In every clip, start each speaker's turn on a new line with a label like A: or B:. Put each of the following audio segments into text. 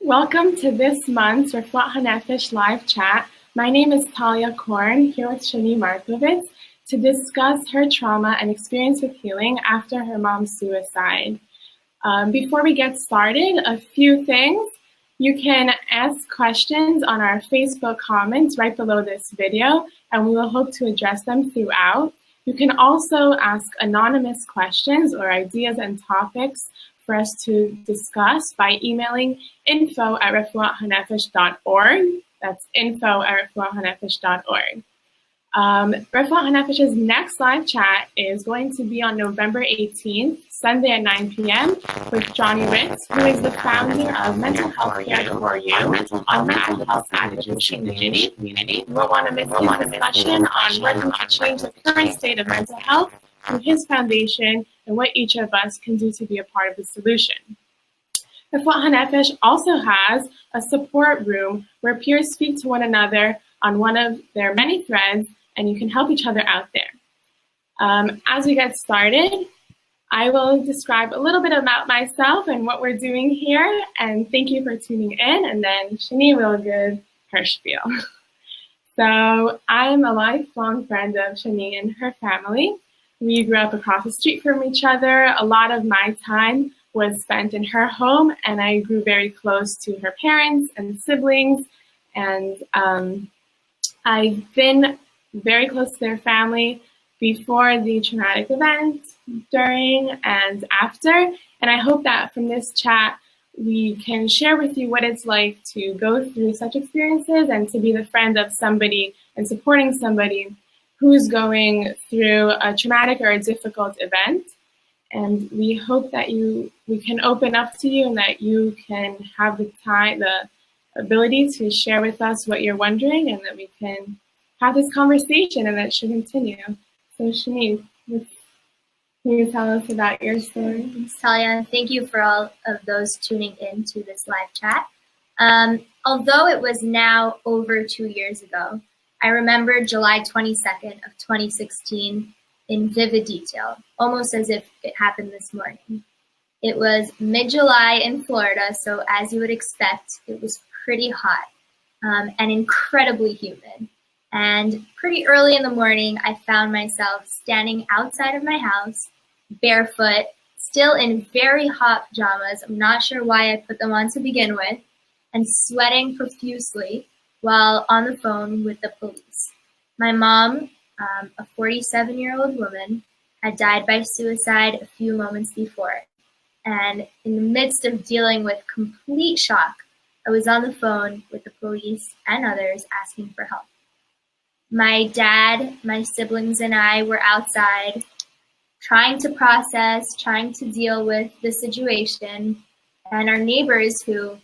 A: Welcome to this month's Refuat Hanefesh live chat. My name is Talia Korn, here with Shanee Markovits, to discuss her trauma and experience with healing after her mom's suicide. Before we get started, a few things. You can ask questions on our Facebook comments right below this video, and we will hope to address them throughout. You can also ask anonymous questions or ideas and topics for us to discuss by emailing info@refuathanefesh.org. That's info@refuathanefesh.org. Refuat Hanefesh's next live chat is going to be on November 18th, Sunday at 9 p.m. with Johnny Ritz, who is the founder of Mental Health Care for You, Untitled Health Advocacy in the community. You won't want to miss his discussion on what we can change the current state of mental health through his foundation and what each of us can do to be a part of the solution. Refuat Hanefesh also has a support room where peers speak to one another on one of their many threads, and you can help each other out there. As we get started, I will describe a little bit about myself and what we're doing here, and thank you for tuning in, and then Shanee will give her spiel. So I'm a lifelong friend of Shanee and her family. We grew up across the street from each other. A lot of my time was spent in her home, and I grew very close to her parents and siblings, and I've been very close to their family before the traumatic event, during, and after. And I hope that from this chat, we can share with you what it's like to go through such experiences and to be the friend of somebody and supporting somebody who's going through a traumatic or a difficult event. And we hope that we can open up to you and that you can have the time, the ability to share with us what you're wondering, and that we can have this conversation and that should continue. So Shanee, can you tell us about your story?
B: Thanks, Talia. Thank you for all of those tuning in to this live chat. Although it was now over 2 years ago, I remember July 22nd of 2016 in vivid detail, almost as if it happened this morning. It was mid-July in Florida, so as you would expect, it was pretty hot and incredibly humid. And pretty early in the morning, I found myself standing outside of my house, barefoot, still in very hot pajamas. I'm not sure why I put them on to begin with, and sweating profusely while on the phone with the police. My mom, a 47-year-old woman, had died by suicide a few moments before. And in the midst of dealing with complete shock, I was on the phone with the police and others asking for help. My dad, my siblings, and I were outside trying to process, trying to deal with the situation, and our neighbors, who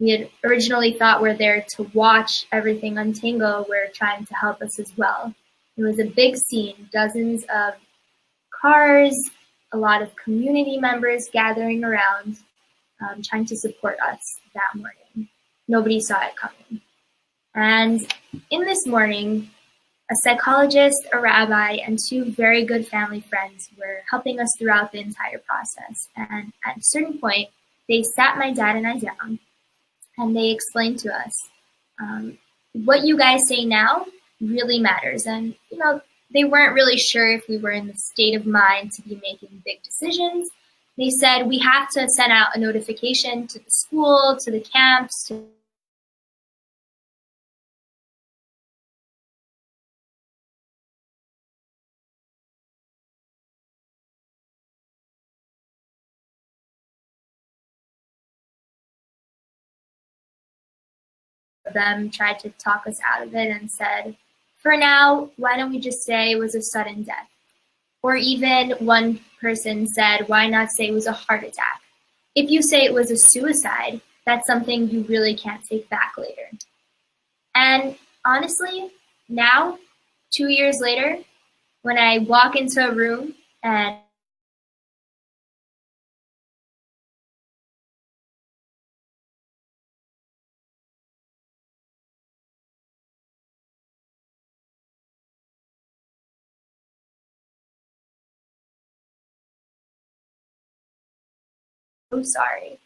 B: we had originally thought were there to watch everything untangle, were trying to help us as well. It was a big scene, dozens of cars, a lot of community members gathering around, trying to support us that morning. Nobody saw it coming. And in this morning, a psychologist, a rabbi, and two very good family friends were helping us throughout the entire process. And at a certain point, they sat my dad and I down, and they explained to us, what you guys say now really matters. And, they weren't really sure if we were in the state of mind to be making big decisions. They said, we have to send out a notification to the school, to the camps, to them, tried to talk us out of it and said, for now, why don't we just say it was a sudden death? Or even one person said, why not say it was a heart attack? If you say it was a suicide, that's something you really can't take back later. And honestly, now, 2 years later, when I walk into a room and sorry.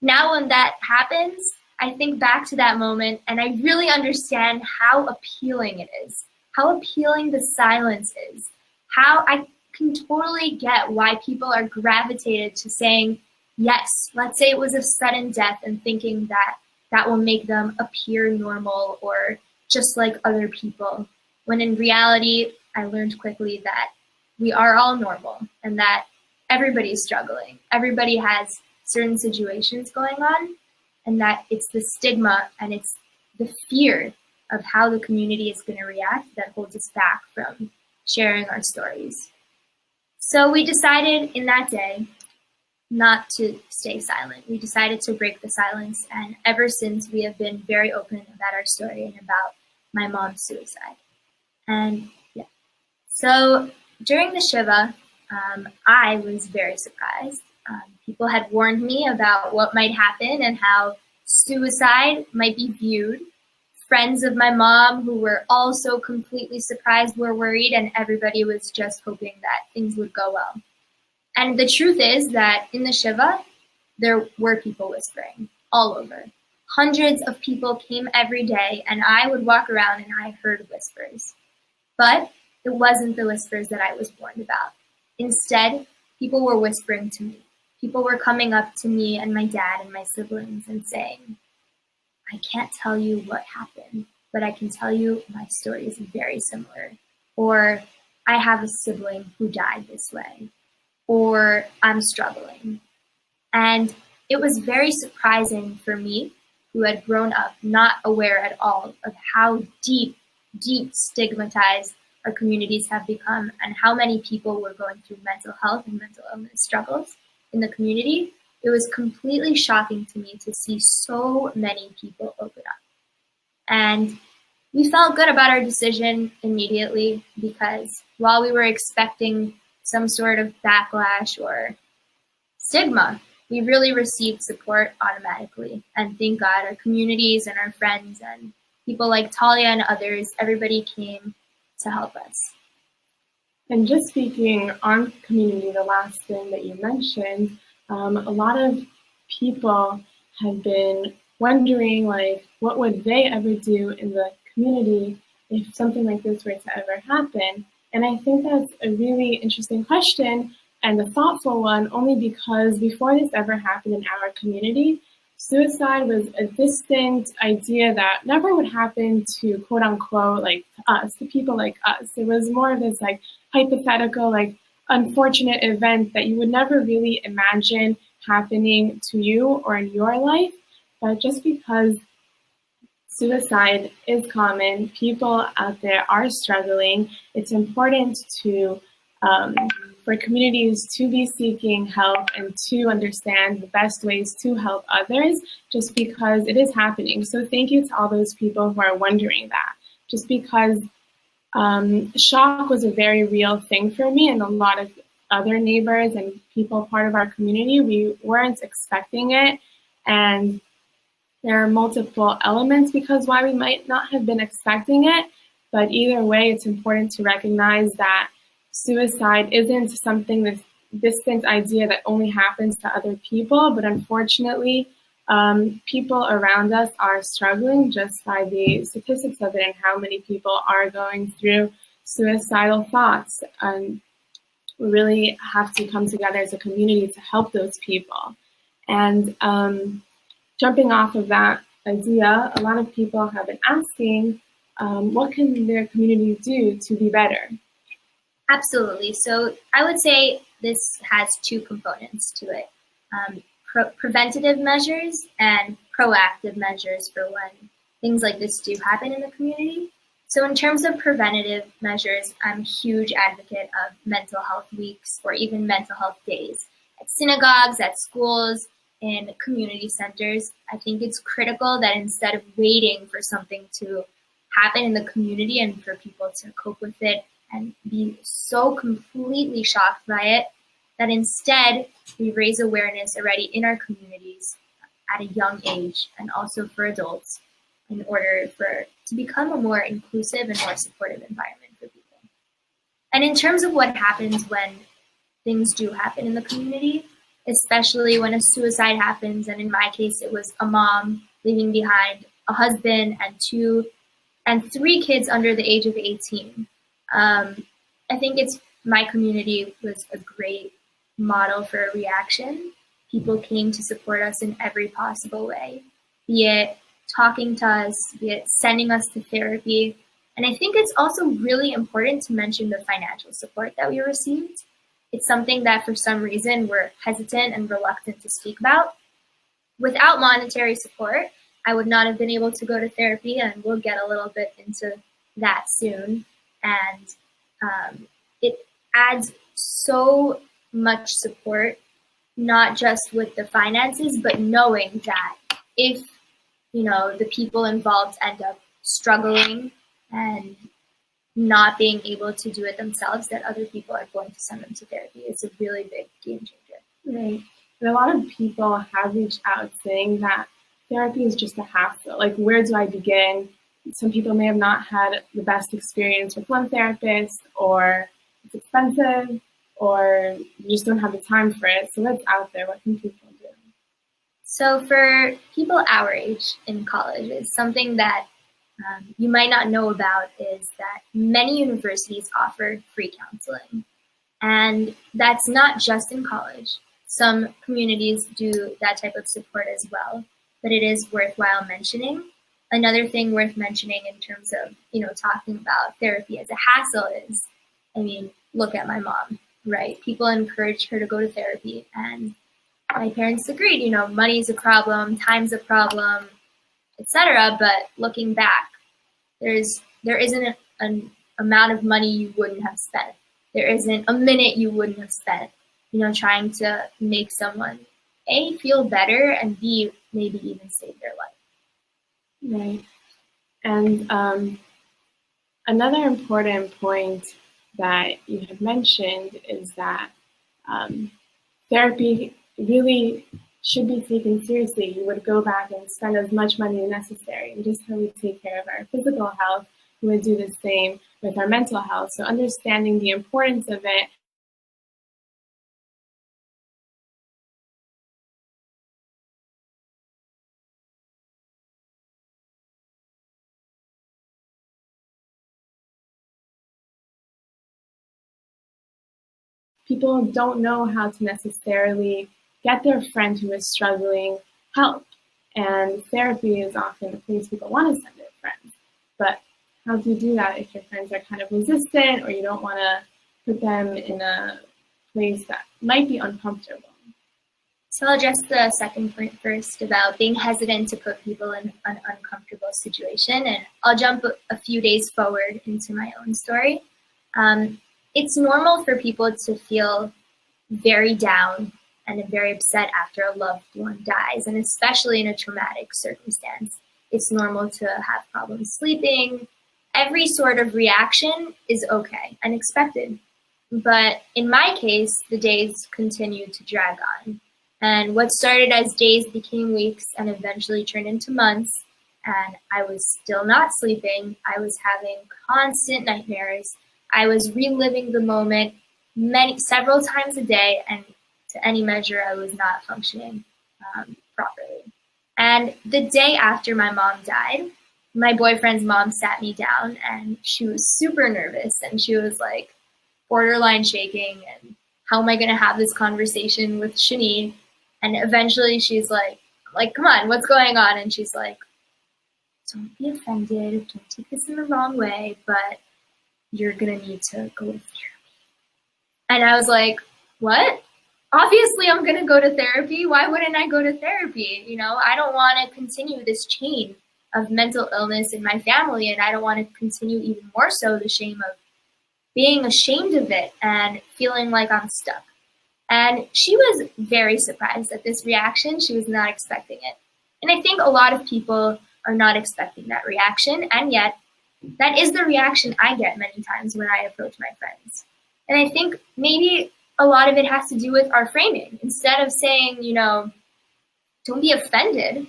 B: Now when that happens, I think back to that moment and I really understand how appealing it is, how appealing the silence is, how I can totally get why people are gravitated to saying, yes, let's say it was a sudden death, and thinking that that will make them appear normal or just like other people. When in reality, I learned quickly that we are all normal and that everybody's struggling. Everybody has certain situations going on, and that it's the stigma and it's the fear of how the community is going to react that holds us back from sharing our stories. So we decided in that day not to stay silent. We decided to break the silence, and ever since we have been very open about our story and about my mom's suicide. And yeah, so during the Shiva, I was very surprised. People had warned me about what might happen and how suicide might be viewed. Friends of my mom who were also completely surprised were worried, and everybody was just hoping that things would go well. And the truth is that in the Shiva, there were people whispering all over. Hundreds of people came every day, and I would walk around and I heard whispers. But it wasn't the whispers that I was warned about. Instead, people were whispering to me. People were coming up to me and my dad and my siblings and saying, I can't tell you what happened, but I can tell you my story is very similar. Or I have a sibling who died this way. Or I'm struggling. And it was very surprising for me, who had grown up not aware at all of how deep stigmatized our communities have become and how many people were going through mental health and mental illness struggles in the community. It was completely shocking to me to see so many people open up. And we felt good about our decision immediately, because while we were expecting some sort of backlash or stigma, we really received support automatically. And thank God, our communities and our friends and people like Talia and others, everybody came to help us.
A: And just speaking on community, the last thing that you mentioned, a lot of people have been wondering, like, what would they ever do in the community if something like this were to ever happen? And I think that's a really interesting question and a thoughtful one, only because before this ever happened in our community, suicide was a distant idea that never would happen to quote unquote like us, to people like us. It was more of this like hypothetical, like unfortunate event that you would never really imagine happening to you or in your life. But just because suicide is common, people out there are struggling, it's important to for communities to be seeking help and to understand the best ways to help others, just because it is happening. So thank you to all those people who are wondering that. Just because shock was a very real thing for me and a lot of other neighbors and people part of our community. We weren't expecting it, and there are multiple elements because why we might not have been expecting it, but either way, it's important to recognize that suicide isn't something, this distant idea that only happens to other people, but unfortunately, people around us are struggling just by the statistics of it and how many people are going through suicidal thoughts. And we really have to come together as a community to help those people. And jumping off of that idea, a lot of people have been asking, what can their community do to be better?
B: Absolutely. So I would say this has two components to it. Preventative measures and proactive measures for when things like this do happen in the community. So in terms of preventative measures, I'm a huge advocate of mental health weeks or even mental health days at synagogues, at schools, in community centers. I think it's critical that instead of waiting for something to happen in the community and for people to cope with it and be so completely shocked by it, that instead we raise awareness already in our communities at a young age and also for adults in order for to become a more inclusive and more supportive environment for people. And in terms of what happens when things do happen in the community, especially when a suicide happens. And in my case, it was a mom leaving behind a husband and 3 kids under the age of 18. I think my community was a great model for a reaction. People came to support us in every possible way, be it talking to us, be it sending us to therapy. And I think it's also really important to mention the financial support that we received. It's something that for some reason we're hesitant and reluctant to speak about. Without monetary support, I would not have been able to go to therapy, and we'll get a little bit into that soon. And it adds so much support, not just with the finances, but knowing that if, the people involved end up struggling and not being able to do it themselves, that other people are going to send them to therapy. It's a really big game changer.
A: Right. And a lot of people have reached out saying that therapy is just a hassle. Like, where do I begin? Some people may have not had the best experience with one therapist, or it's expensive, or you just don't have the time for it. So what's out there? What can people do?
B: So for people our age in college, it's something that you might not know about is that many universities offer free counseling. And that's not just in college. Some communities do that type of support as well, but it is worthwhile mentioning. Another thing worth mentioning in terms of, talking about therapy as a hassle is, look at my mom, right? People encouraged her to go to therapy, and my parents agreed, money's a problem, time's a problem, etc. But looking back, there isn't an amount of money you wouldn't have spent. There isn't a minute you wouldn't have spent, trying to make someone A, feel better, and B, maybe even save their life.
A: Right. And another important point that you had mentioned is that therapy really should be taken seriously. You would go back and spend as much money as necessary. And just how we take care of our physical health, we would do the same with our mental health. So understanding the importance of it. People don't know how to necessarily get their friend who is struggling help. And therapy is often the place people want to send their friends. But how do you do that if your friends are kind of resistant, or you don't want to put them in a place that might be uncomfortable?
B: So I'll address the second point first about being hesitant to put people in an uncomfortable situation. And I'll jump a few days forward into my own story. It's normal for people to feel very down and very upset after a loved one dies, and especially in a traumatic circumstance. It's normal to have problems sleeping. Every sort of reaction is okay and expected. But in my case, the days continued to drag on. And what started as days became weeks and eventually turned into months. And I was still not sleeping. I was having constant nightmares. I was reliving the moment several times a day, and to any measure, I was not functioning properly. And the day after my mom died, my boyfriend's mom sat me down, and she was super nervous, and she was like borderline shaking, and how am I going to have this conversation with Shanee? And eventually she's like, come on, what's going on? And she's like, don't be offended, don't take this in the wrong way, but you're going to need to go to therapy. And I was like, what? Obviously I'm going to go to therapy. Why wouldn't I go to therapy? I don't want to continue this chain of mental illness in my family, and I don't want to continue even more so the shame of being ashamed of it and feeling like I'm stuck. And she was very surprised at this reaction. She was not expecting it. And I think a lot of people are not expecting that reaction, and yet that is the reaction I get many times when I approach my friends. And I think maybe a lot of it has to do with our framing. Instead of saying, don't be offended,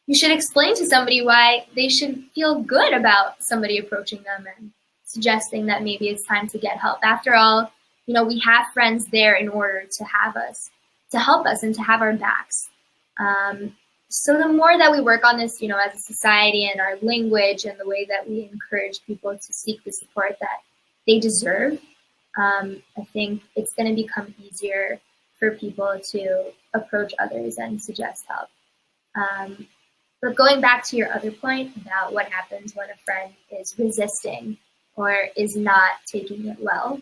B: you should explain to somebody why they should feel good about somebody approaching them and suggesting that maybe it's time to get help. After all, we have friends there in order to have us to help us and to have our backs. So the more that we work on this, as a society and our language and the way that we encourage people to seek the support that they deserve, I think it's going to become easier for people to approach others and suggest help. But going back to your other point about what happens when a friend is resisting or is not taking it well,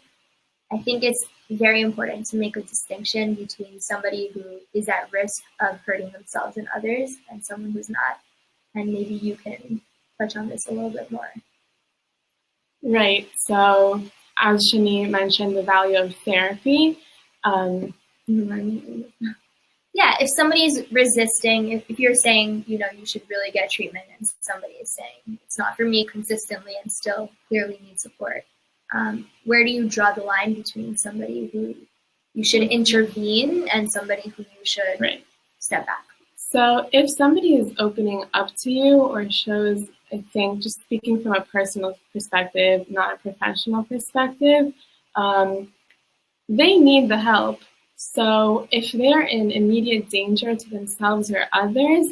B: I think it's very important to make a distinction between somebody who is at risk of hurting themselves and others and someone who's not. And maybe you can touch on this a little bit more.
A: Right. So as Shanee mentioned, the value of therapy.
B: Yeah, if somebody's resisting, if you're saying, you should really get treatment, and somebody is saying, it's not for me consistently and still clearly needs support, where do you draw the line between somebody who you should intervene and somebody who you should step back?
A: So if somebody is opening up to you or shows, I think, just speaking from a personal perspective, not a professional perspective, they need the help. So if they're in immediate danger to themselves or others,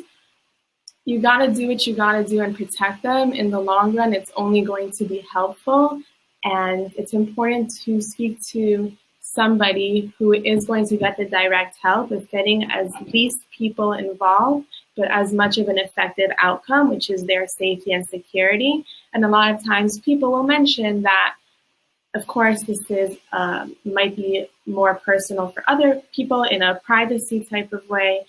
A: you got to do what you got to do and protect them. In the long run, it's only going to be helpful. And it's important to speak to somebody who is going to get the direct help with getting as least people involved, but as much of an effective outcome, which is their safety and security. And a lot of times people will mention that, of course, this is might be more personal for other people in a privacy type of way.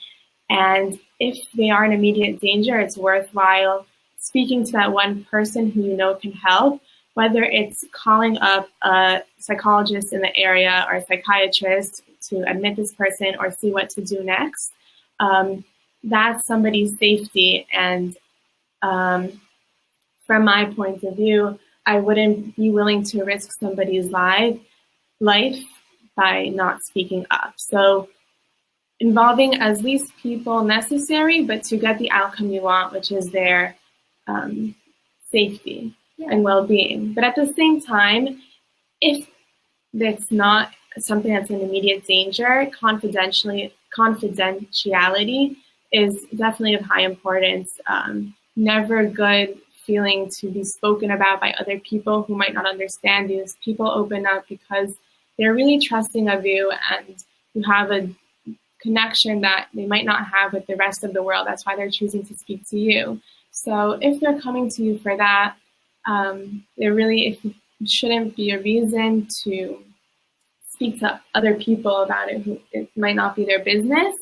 A: And if they are in immediate danger, it's worthwhile speaking to that one person who you know can help, whether it's calling up a psychologist in the area or a psychiatrist to admit this person or see what to do next. That's somebody's safety. And from my point of view, I wouldn't be willing to risk somebody's life by not speaking up. So involving as least people necessary, but to get the outcome you want, which is their safety and well-being. But at the same time, if it's not something that's in immediate danger, confidentiality is definitely of high importance. Never good feeling to be spoken about by other people who might not understand you. People open up because they're really trusting of you and you have a connection that they might not have with the rest of the world. That's why they're choosing to speak to you. So if they're coming to you for that, there really shouldn't be a reason to speak to other people about it who it might not be their business.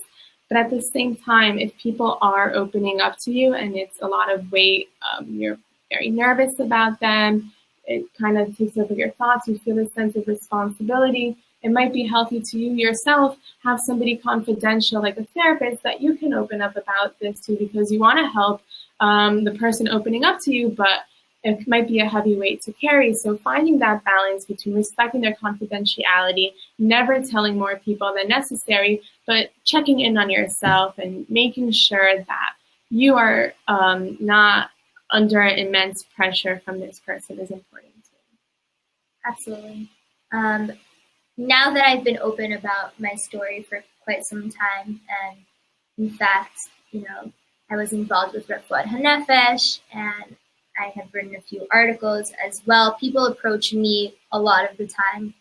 A: But at the same time, if people are opening up to you and it's a lot of weight, you're very nervous about them, it kind of takes over your thoughts, you feel a sense of responsibility, it might be healthy to you yourself, have somebody confidential like a therapist that you can open up about this to because you want to help the person opening up to you, but it might be a heavy weight to carry. So finding that balance between respecting their confidentiality, never telling more people than necessary, but checking in on yourself and making sure that you are not under immense pressure from this person is important too.
B: Absolutely. Now that I've been open about my story for quite some time, and in fact, I was involved with Refuat Hanefesh, and I have written a few articles as well. People approach me a lot of the time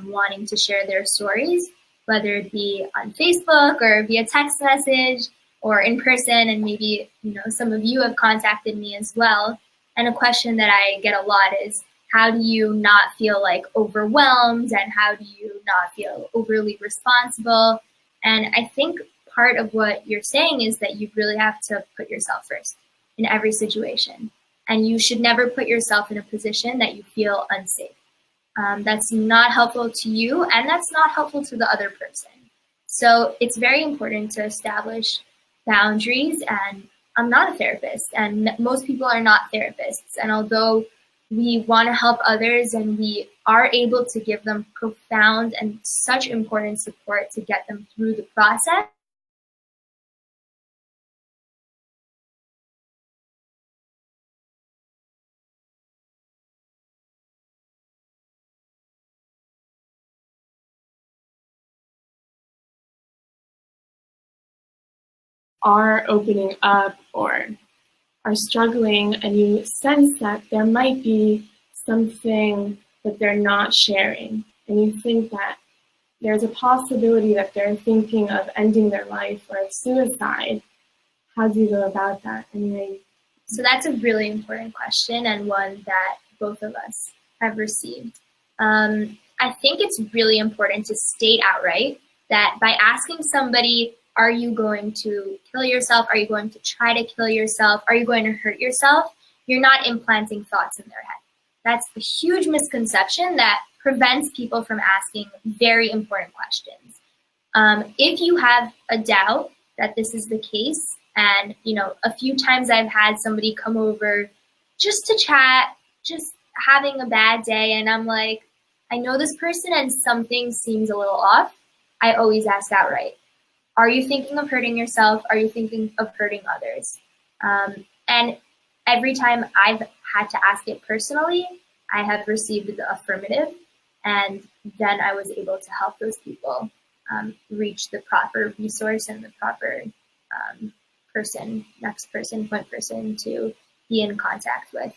B: wanting to share their stories, whether it be on Facebook or via text message or in person, and maybe some of you have contacted me as well. And a question that I get a lot is, how do you not feel like overwhelmed, and how do you not feel overly responsible? And I think part of what you're saying is that you really have to put yourself first in every situation. And you should never put yourself in a position that you feel unsafe. That's not helpful to you, and that's not helpful to the other person. So it's very important to establish boundaries. And I'm not a therapist, and most people are not therapists. And although we want to help others and we are able to give them profound and such important support to get them through the process,
A: are opening up or are struggling, and you sense that there might be something that they're not sharing, and you think that there's a possibility that they're thinking of ending their life or of suicide, how do you go about that?
B: So that's a really important question, and one that both of us have received. I think it's really important to state outright that by asking somebody, are you going to kill yourself? Are you going to try to kill yourself? Are you going to hurt yourself? You're not implanting thoughts in their head. That's a huge misconception that prevents people from asking very important questions. If you have a doubt that this is the case, and a few times I've had somebody come over just to chat, just having a bad day, and I'm like, I know this person and something seems a little off. I always ask outright, are you thinking of hurting yourself? Are you thinking of hurting others? And every time I've had to ask it personally, I have received the affirmative, and then I was able to help those people reach the proper resource and the proper point person to be in contact with.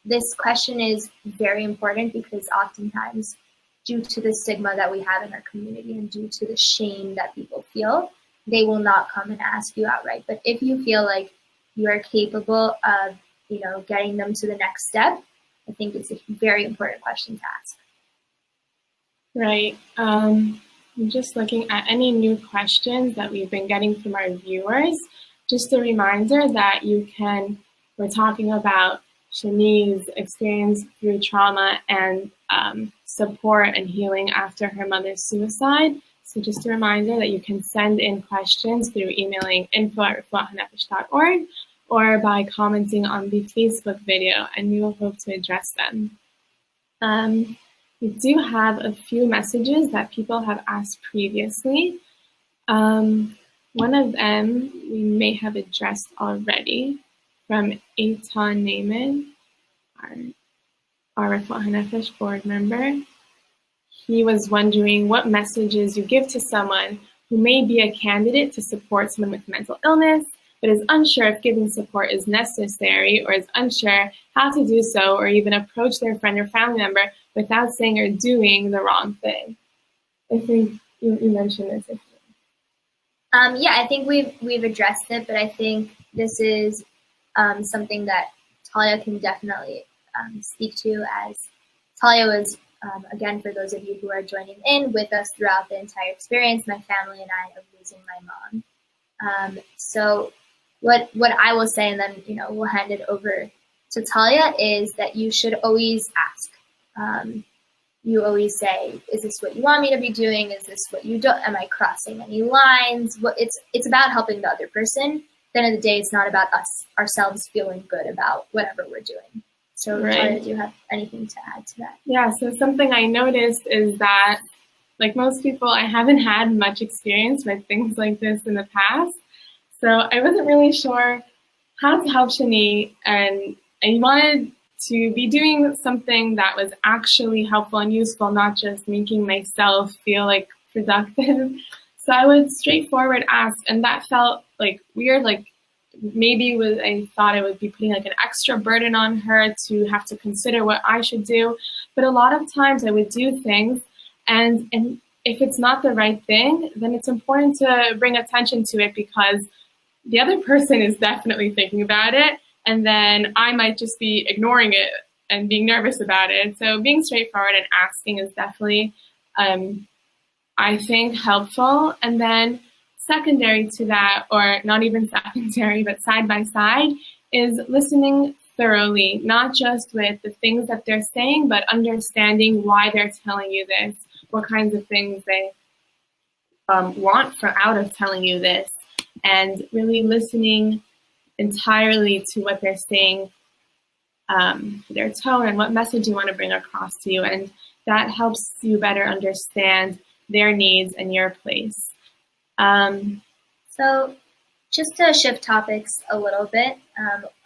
B: This question is very important because oftentimes, due to the stigma that we have in our community and due to the shame that people feel, they will not come and ask you outright. But if you feel like you are capable of, getting them to the next step, I think it's a very important question to ask.
A: Right. I'm just looking at any new questions that we've been getting from our viewers. Just a reminder that we're talking about Shanee's experience through trauma and support and healing after her mother's suicide. So just a reminder that you can send in questions through emailing info@refuat.hanefesh.org or by commenting on the Facebook video, and we will hope to address them. We do have a few messages that people have asked previously. One of them we may have addressed already, from Eitan Naaman, our Refuat Hanefesh board member. He was wondering what messages you give to someone who may be a candidate to support someone with mental illness, but is unsure if giving support is necessary, or is unsure how to do so, or even approach their friend or family member without saying or doing the wrong thing. I think you mentioned this.
B: I think we've addressed it, but I think this is something that Talia can definitely speak to, as Talia was, again, for those of you who are joining in with us throughout the entire experience, my family and I, of losing my mom. So what I will say, and then we'll hand it over to Talia, is that you should always ask. You always say, is this what you want me to be doing? Is this what you don't? Am I crossing any lines? It's about helping the other person. At the end of the day, it's not about ourselves feeling good about whatever we're doing. So,
A: right.
B: Talia, do you have anything to add to that?
A: Yeah, so something I noticed is that, like most people, I haven't had much experience with things like this in the past. So I wasn't really sure how to help Shanee, and I wanted to be doing something that was actually helpful and useful, not just making myself feel like productive. So I would straightforward ask, and that felt like weird, like maybe I thought it would be putting like an extra burden on her to have to consider what I should do. But a lot of times I would do things, and if it's not the right thing, then it's important to bring attention to it, because the other person is definitely thinking about it, and then I might just be ignoring it and being nervous about it. So being straightforward and asking is definitely, I think, helpful. And then secondary to that, or not even secondary, but side by side, is listening thoroughly, not just with the things that they're saying, but understanding why they're telling you this, what kinds of things they want out of telling you this, and really listening entirely to what they're saying, their tone, and what message you want to bring across to you. And that helps you better understand their needs and your place.
B: So just to shift topics a little bit,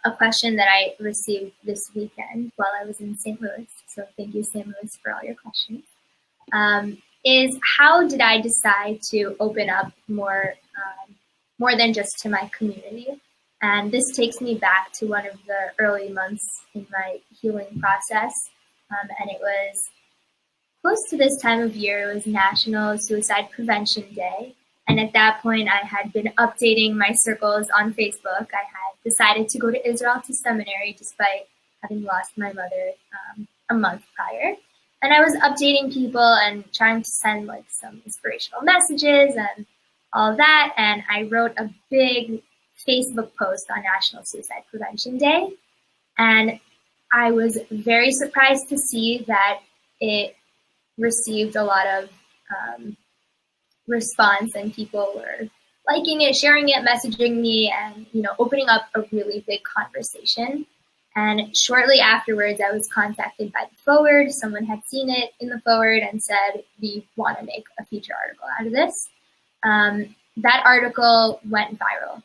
B: a question that I received this weekend while I was in St. Louis, so thank you, St. Louis, for all your questions, is how did I decide to open up more more than just to my community. And this takes me back to one of the early months in my healing process. And it was close to this time of year. It was National Suicide Prevention Day. And at that point, I had been updating my circles on Facebook. I had decided to go to Israel to seminary despite having lost my mother a month prior. And I was updating people and trying to send like some inspirational messages and all that. And I wrote a big Facebook post on National Suicide Prevention Day. And I was very surprised to see that it received a lot of response, and people were liking it, sharing it, messaging me, and opening up a really big conversation. And shortly afterwards, I was contacted by the forward. Someone had seen it in the forward and said, we want to make a feature article out of this. That article went viral.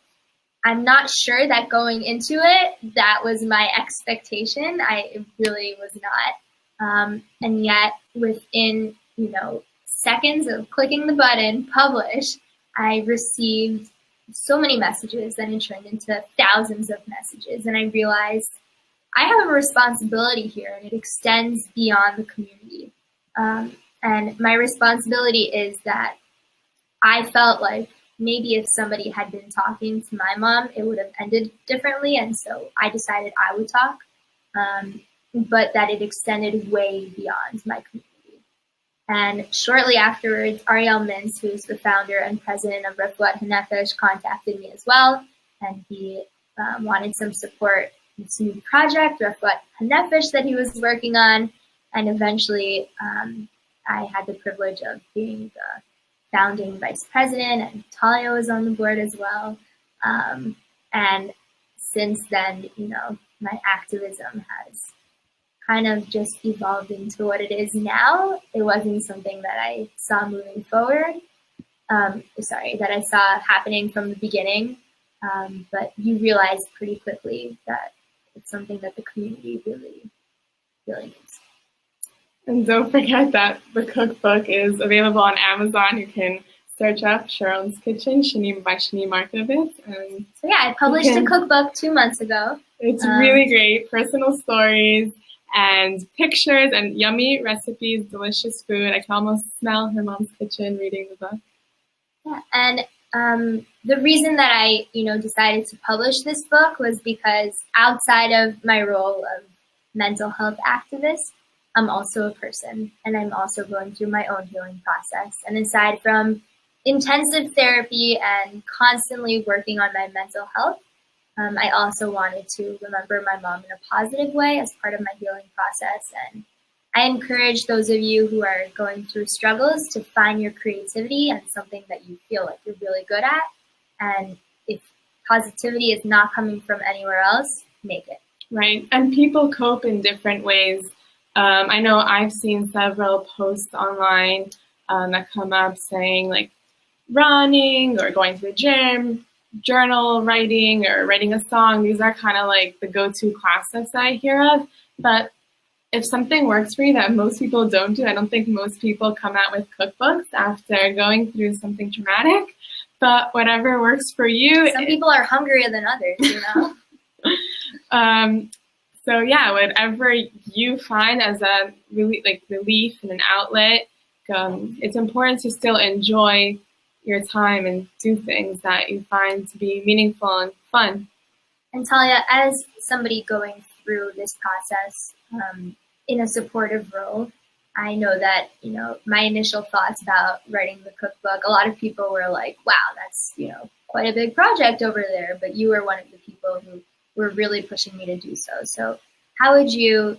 B: I'm not sure that going into it, that was my expectation. It really was not. And yet within, seconds of clicking the button, publish, I received so many messages that it turned into thousands of messages. And I realized I have a responsibility here, and it extends beyond the community. And my responsibility is that I felt like maybe if somebody had been talking to my mom, it would have ended differently. And so I decided I would talk, but that it extended way beyond my community. And shortly afterwards, Ariel Mintz, who's the founder and president of Refuat Hanefesh, contacted me as well. And he wanted some support in this new project, Refuat Hanefesh, that he was working on. And eventually, I had the privilege of being the founding vice president, and Talia was on the board as well. And since then, my activism has kind of just evolved into what it is now. It wasn't something that I saw moving forward. That I saw happening from the beginning. But you realize pretty quickly that it's something that the community really, really needs.
A: And don't forget that the cookbook is available on Amazon. You can search up Sharon's Kitchen, Shanee by Shanee Markovits. And
B: so I published a cookbook 2 months ago.
A: It's really great. Personal stories and pictures and yummy recipes, delicious food. I can almost smell her mom's kitchen reading the book.
B: Yeah, and the reason that I, decided to publish this book was because outside of my role of mental health activist, I'm also a person, and I'm also going through my own healing process. And aside from intensive therapy and constantly working on my mental health, I also wanted to remember my mom in a positive way as part of my healing process. And I encourage those of you who are going through struggles to find your creativity and something that you feel like you're really good at. And if positivity is not coming from anywhere else, make it.
A: Right. And people cope in different ways. I know I've seen several posts online that come up saying like running or going to the gym, journal writing or writing a song. These are kind of like the go-to classics I hear of. But if something works for you that most people don't do, I don't think most people come out with cookbooks after going through something traumatic. But whatever works for you.
B: Some people are hungrier than others,
A: So yeah, whatever you find as a really relief and an outlet, it's important to still enjoy your time and do things that you find to be meaningful and fun.
B: And Talia, as somebody going through this process in a supportive role, I know that, my initial thoughts about writing the cookbook, a lot of people were like, wow, that's, quite a big project over there. But you were one of the people who were really pushing me to do so. So how would you,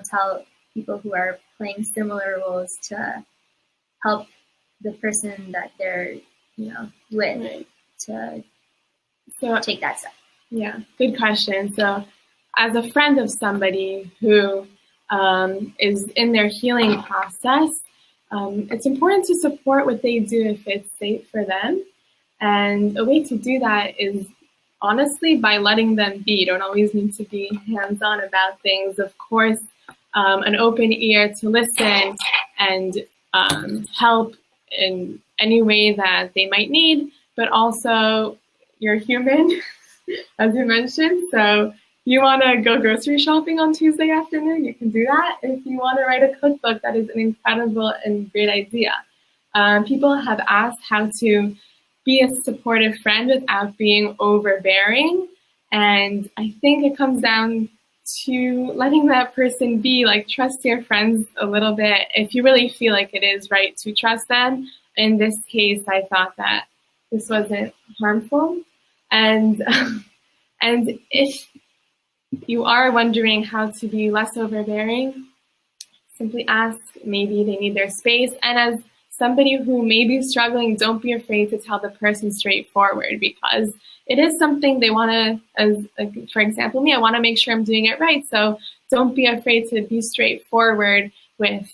B: tell people who are playing similar roles to help the person that they're, with
A: Right.
B: to take that step?
A: Yeah, good question. So as a friend of somebody who is in their healing process, it's important to support what they do if it's safe for them. And a way to do that is honestly by letting them be. You don't always need to be hands-on about things. Of course, an open ear to listen and help in any way that they might need, but also you're human, as you mentioned. So you want to go grocery shopping on Tuesday afternoon, you can do that. If you want to write a cookbook, that is an incredible and great idea. People have asked how to be a supportive friend without being overbearing. And I think it comes down to letting that person be, like, trust your friends a little bit if you really feel like it is right to trust them. In this case, I thought that this wasn't harmful. And and if you are wondering how to be less overbearing, simply ask. Maybe they need their space. And as somebody who may be struggling, don't be afraid to tell the person straightforward, because it is something they want to, as like, for example, me, I want to make sure I'm doing it right. So don't be afraid to be straightforward with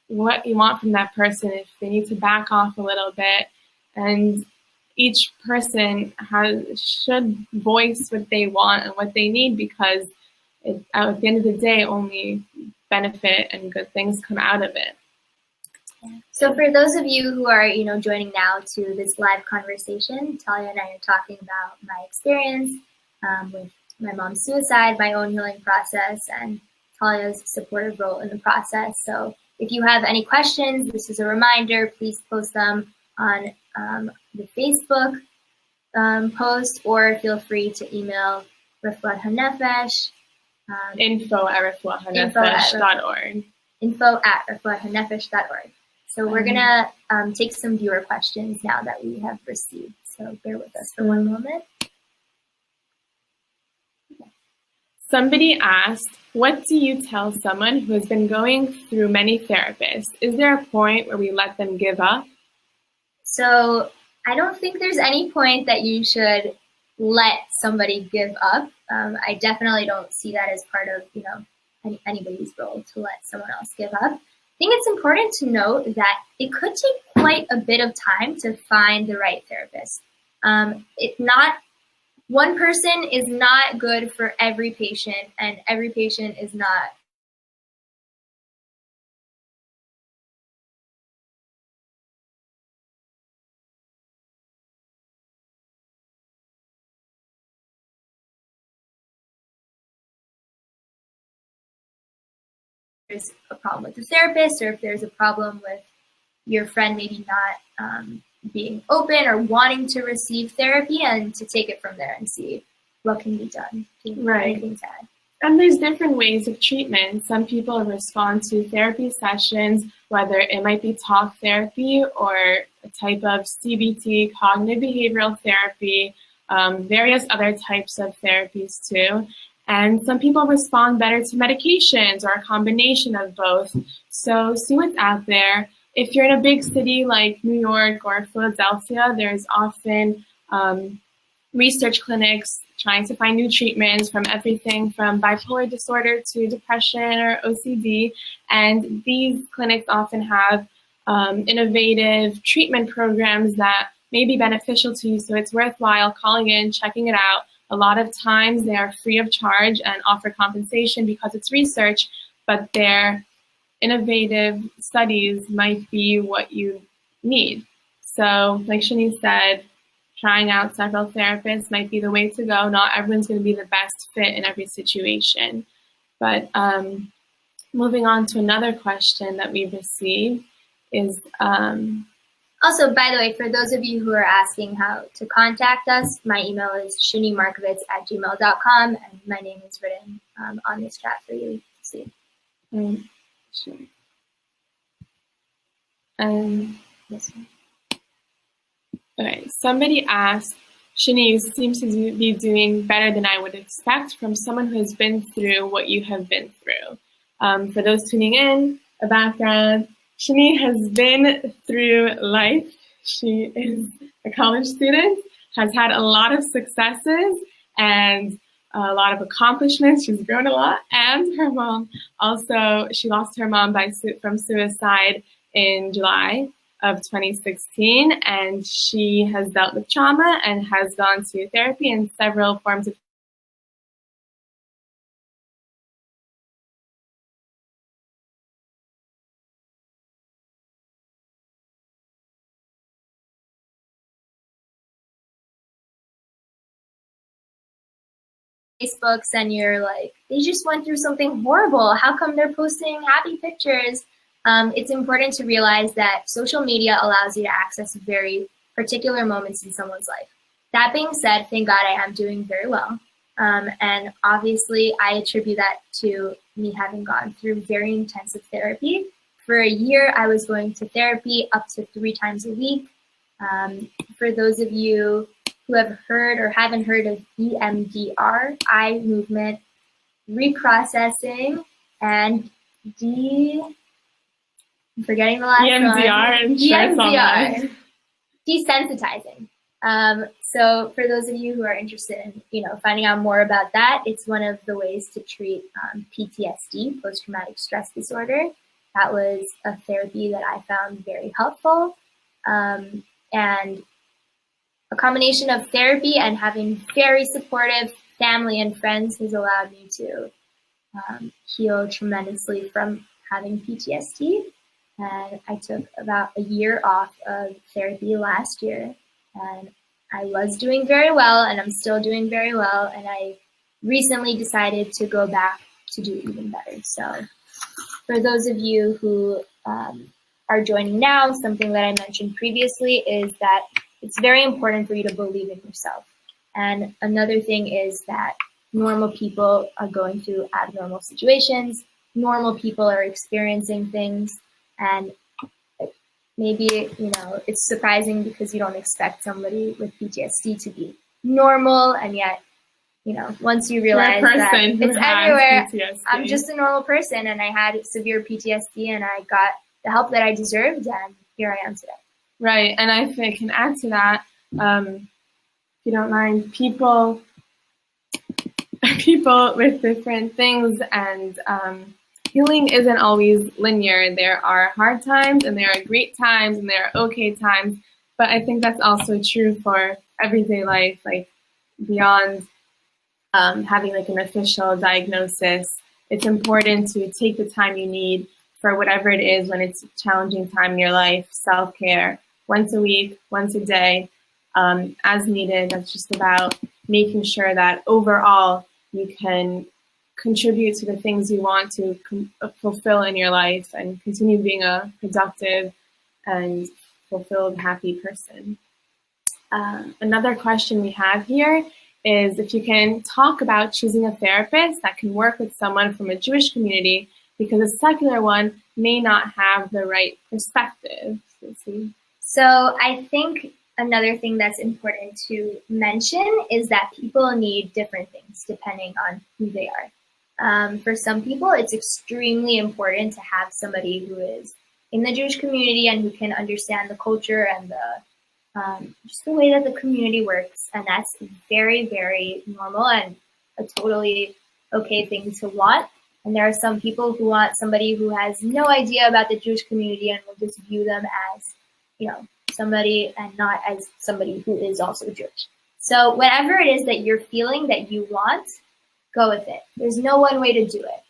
A: what you want from that person. If they need to back off a little bit, and each person should voice what they want and what they need, because at the end of the day, only benefit and good things come out of it.
B: So for those of you who are, joining now to this live conversation, Talia and I are talking about my experience with my mom's suicide, my own healing process, and Talia's supportive role in the process. So if you have any questions, this is a reminder, please post them on the Facebook post, or feel free to email Refuat Hanefesh.
A: info@refuathanefesh.org.
B: info@refuathanefesh.org. So we're going to take some viewer questions now that we have received. So bear with us for one moment.
A: Somebody asked, what do you tell someone who has been going through many therapists? Is there a point where we let them give up?
B: So I don't think there's any point that you should let somebody give up. I definitely don't see that as part of, anybody's role to let someone else give up. I think it's important to note that it could take quite a bit of time to find the right therapist. One person is not good for every patient, and every patient is not there's a problem with the therapist, or if there's a problem with your friend maybe not being open or wanting to receive therapy, and to take it from there and see what can be done.
A: Right. And there's different ways of treatment. Some people respond to therapy sessions, whether it might be talk therapy or a type of CBT, cognitive behavioral therapy, various other types of therapies too. And some people respond better to medications or a combination of both. So see what's out there. If you're in a big city like New York or Philadelphia, there's often research clinics trying to find new treatments from everything from bipolar disorder to depression or OCD. And these clinics often have innovative treatment programs that may be beneficial to you. So it's worthwhile calling in, checking it out. A lot of times they are free of charge and offer compensation because it's research, but their innovative studies might be what you need. So like Shanee said, trying out several therapists might be the way to go. Not everyone's going to be the best fit in every situation. But moving on to another question that we've received is...
B: Also, by the way, for those of you who are asking how to contact us, my email is shaneemarkovits@gmail.com, and my name is written on this chat for you to see.
A: Sure.
B: This one.
A: Okay, somebody asked, Shanee, you seem to be doing better than I would expect from someone who has been through what you have been through. For those tuning in, a background, Shanee has been through life. She is a college student, has had a lot of successes and a lot of accomplishments. She's grown a lot. And her mom also, she lost her mom from suicide in July of 2016. And she has dealt with trauma and has gone to therapy and several forms of
B: Facebooks and you're like, they just went through something horrible. How come they're posting happy pictures? It's important to realize that social media allows you to access very particular moments in someone's life. That being said, thank God I am doing very well. And obviously, I attribute that to me having gone through very intensive therapy. For a year, I was going to therapy up to 3 times a week. For those of you who have heard or haven't heard of EMDR, eye movement reprocessing, and I'm forgetting the last
A: EMDR
B: one. EMDR, desensitizing. So for those of you who are interested in, finding out more about that, it's one of the ways to treat PTSD, post-traumatic stress disorder. That was a therapy that I found very helpful. And a combination of therapy and having very supportive family and friends has allowed me to heal tremendously from having PTSD. And I took about a year off of therapy last year, and I was doing very well, and I'm still doing very well, and I recently decided to go back to do even better. So for those of you who are joining now, something that I mentioned previously is that it's very important for you to believe in yourself. And another thing is that normal people are going through abnormal situations. Normal people are experiencing things, and maybe, it's surprising because you don't expect somebody with PTSD to be normal, and yet, once you realize that it's everywhere, PTSD. I'm just a normal person, and I had severe PTSD, and I got the help that I deserved, and here I am today.
A: Right, and I think I can add to that, if you don't mind, people with different things, and healing isn't always linear. There are hard times, and there are great times, and there are okay times, but I think that's also true for everyday life, like beyond having like an official diagnosis. It's important to take the time you need for whatever it is when it's a challenging time in your life. Self-care, once a week, once a day, as needed. That's just about making sure that overall you can contribute to the things you want to fulfill in your life and continue being a productive and fulfilled, happy person. Another question we have here is if you can talk about choosing a therapist that can work with someone from a Jewish community, because a secular one may not have the right perspective.
B: So I think another thing that's important to mention is that people need different things depending on who they are. For some people, it's extremely important to have somebody who is in the Jewish community and who can understand the culture and just the way that the community works. And that's very, very normal and a totally okay thing to want. And there are some people who want somebody who has no idea about the Jewish community and will just view them as, somebody and not as somebody who is also Jewish. So whatever it is that you're feeling that you want, go with it. There's no one way to do it.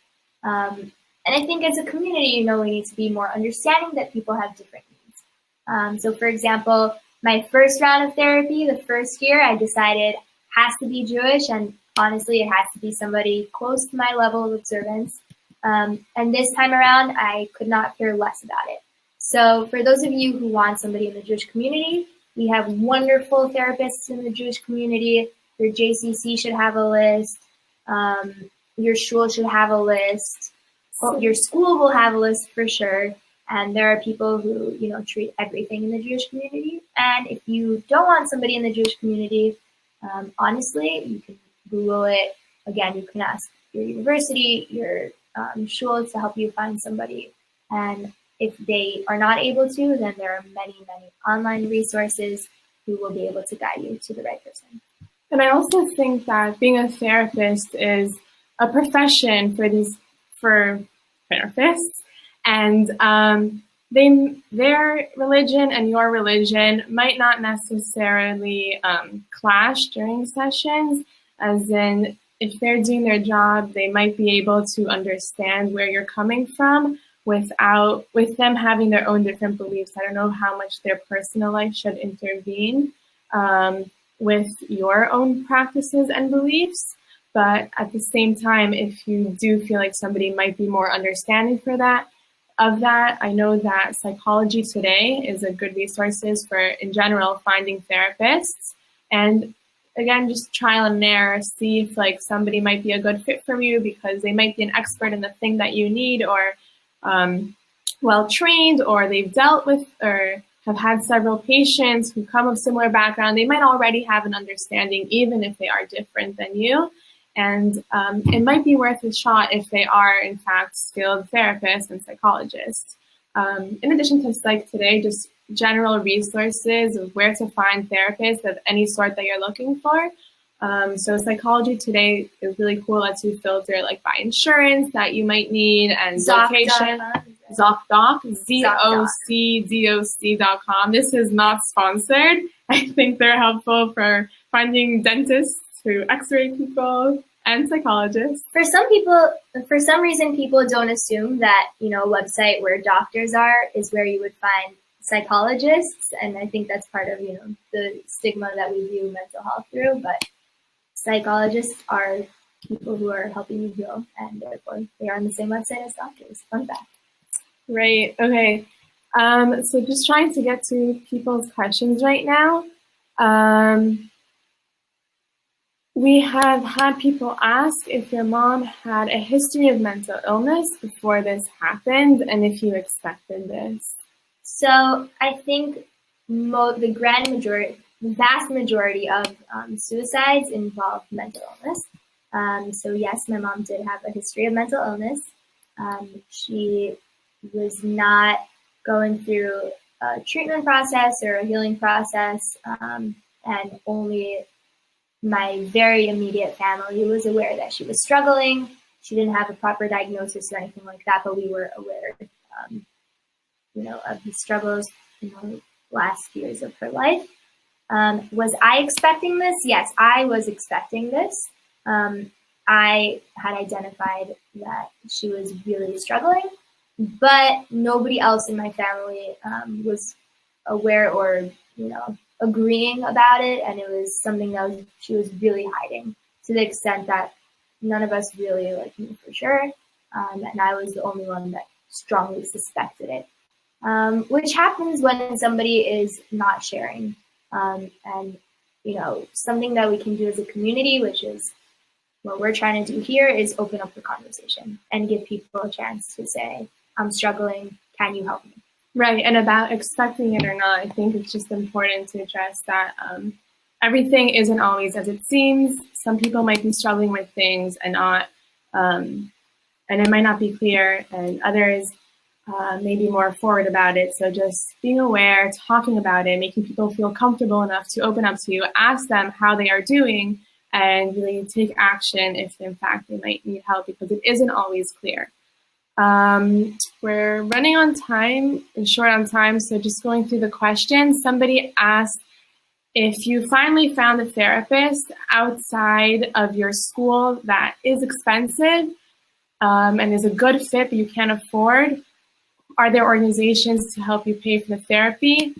B: And I think as a community, we need to be more understanding that people have different needs. So for example, my first round of therapy, the first year, I decided has to be Jewish, and honestly, it has to be somebody close to my level of observance. And this time around, I could not care less about it. So for those of you who want somebody in the Jewish community, we have wonderful therapists in the Jewish community. Your JCC should have a list. Your shul should have a list. Your school will have a list for sure. And there are people who, treat everything in the Jewish community. And if you don't want somebody in the Jewish community, honestly, you can Google it. Again, you can ask your university, your shul to help you find somebody. And if they are not able to, then there are many, many online resources who will be able to guide you to the right person.
A: And I also think that being a therapist is a profession for therapists, and their religion and your religion might not necessarily clash during sessions, as in if they're doing their job, they might be able to understand where you're coming from with them having their own different beliefs. I don't know how much their personal life should intervene with your own practices and beliefs, But at the same time, if you do feel like somebody might be more understanding for that, I know that Psychology Today is a good resource for, in general, finding therapists. And again, just trial and error, see if like somebody might be a good fit for you because they might be an expert in the thing that you need, or well-trained, or they've dealt with or have had several patients who come of similar background. They might already have an understanding, even if they are different than you. And it might be worth a shot if they are, in fact, skilled therapists and psychologists. In addition to Psych Today, just general resources of where to find therapists of any sort that you're looking for. So Psychology Today is really cool. Lets you filter like by insurance that you might need and location. ZocDoc, ZocDoc.com. This is not sponsored. I think they're helpful for finding dentists who x-ray people and psychologists.
B: For some reason, people don't assume that, a website where doctors are is where you would find psychologists. And I think that's part of, the stigma that we view mental health through. But psychologists are people who are helping you heal, and therefore they are on the same website as doctors. Fun fact.
A: Right. Okay. So just trying to get to people's questions right now. We have had people ask if your mom had a history of mental illness before this happened, and if you expected this.
B: So I think the vast majority of suicides involve mental illness. So yes, my mom did have a history of mental illness. She was not going through a treatment process or a healing process, and only my very immediate family was aware that she was struggling. She didn't have a proper diagnosis or anything like that, but we were aware, of the struggles in the last years of her life. Was I expecting this? Yes, I was expecting this. I had identified that she was really struggling, but nobody else in my family was aware or, agreeing about it. And it was something that she was really hiding, to the extent that none of us really knew for sure. And I was the only one that strongly suspected it, which happens when somebody is not sharing. And, something that we can do as a community, which is what we're trying to do here, is open up the conversation and give people a chance to say, I'm struggling, can you help me?
A: Right, and about expecting it or not, I think it's just important to address that everything isn't always as it seems. Some people might be struggling with things and not, and it might not be clear, and others may be more forward about it. So just being aware, talking about it, making people feel comfortable enough to open up to you, ask them how they are doing, and really take action if in fact they might need help, because it isn't always clear. We're running on time and short on time, so just going through the questions. Somebody asked if you finally found a therapist outside of your school that is expensive and is a good fit but you can't afford, are there organizations to help you pay for the therapy?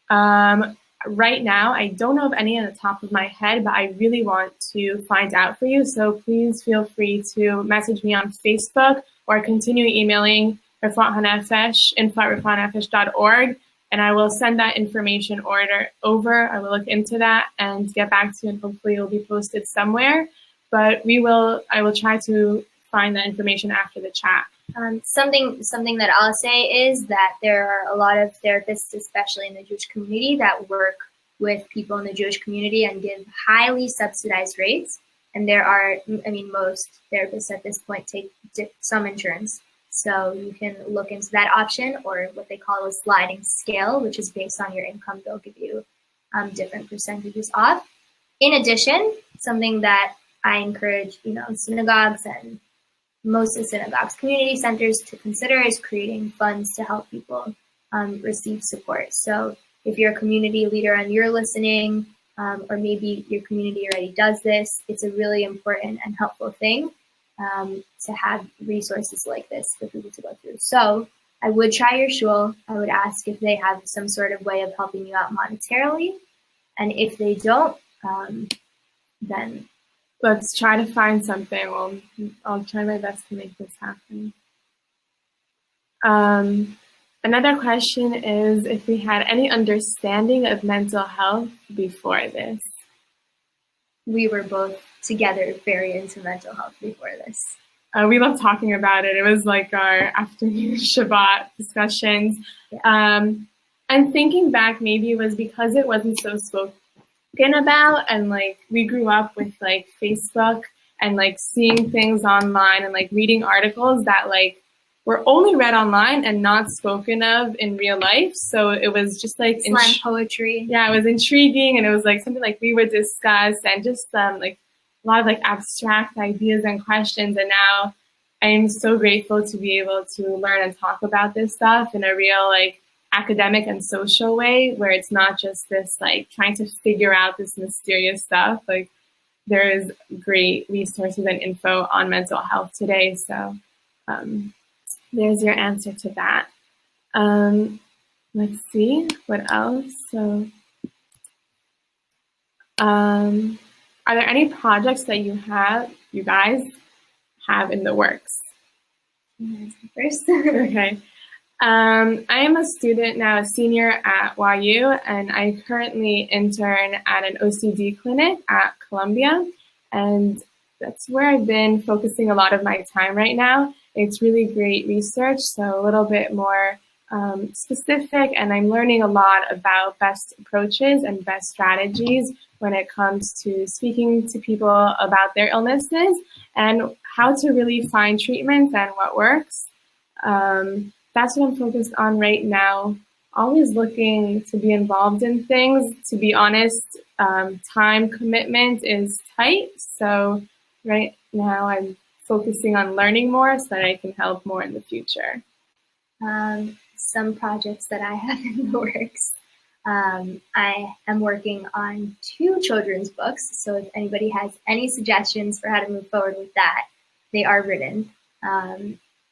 A: Right now, I don't know of any on the top of my head, but I really want to find out for you. So please feel free to message me on Facebook or continue emailing Refuat Hanefesh, info@refuathanefesh.org, and I will send that information over. I will look into that and get back to you, and hopefully it will be posted somewhere. But I will try to find that information after the chat.
B: Something that I'll say is that there are a lot of therapists, especially in the Jewish community, that work with people in the Jewish community and give highly subsidized rates. And most therapists at this point take some insurance. So you can look into that option, or what they call a sliding scale, which is based on your income. They'll give you different percentages off. In addition, something that I encourage, synagogues and most of the synagogues, community centers to consider is creating funds to help people receive support. So if you're a community leader and you're listening, or maybe your community already does this, it's a really important and helpful thing to have resources like this for people to go through. So I would try your shul. I would ask if they have some sort of way of helping you out monetarily. And if they don't, then
A: let's try to find something. Well, I'll try my best to make this happen. Another question is if we had any understanding of mental health before this.
B: We were both together very into mental health before this.
A: We love talking about it. It was like our afternoon Shabbat discussions.
B: Yeah.
A: And thinking back, maybe it was because it wasn't so spoken about, and like we grew up with like Facebook and like seeing things online and like reading articles that like were only read online and not spoken of in real life. So it was just like
B: slam poetry.
A: Yeah, it was intriguing, and it was like something like we would discuss, and just like a lot of like abstract ideas and questions. And now I'm so grateful to be able to learn and talk about this stuff in a real like academic and social way, where it's not just this like trying to figure out this mysterious stuff. Like there is great resources and info on mental health today. So there's your answer to that. Let's see what else. So are there any projects that you guys have in the works?
B: First.
A: Okay. I am a student now, a senior at YU, and I currently intern at an OCD clinic at Columbia, and that's where I've been focusing a lot of my time right now. It's really great research, so a little bit more specific, and I'm learning a lot about best approaches and best strategies when it comes to speaking to people about their illnesses and how to really find treatments and what works. That's what I'm focused on right now. Always looking to be involved in things. To be honest, time commitment is tight. So right now I'm focusing on learning more so that I can help more in the future.
B: Some projects that I have in the works. I am working on 2 children's books. So if anybody has any suggestions for how to move forward with that, they are written.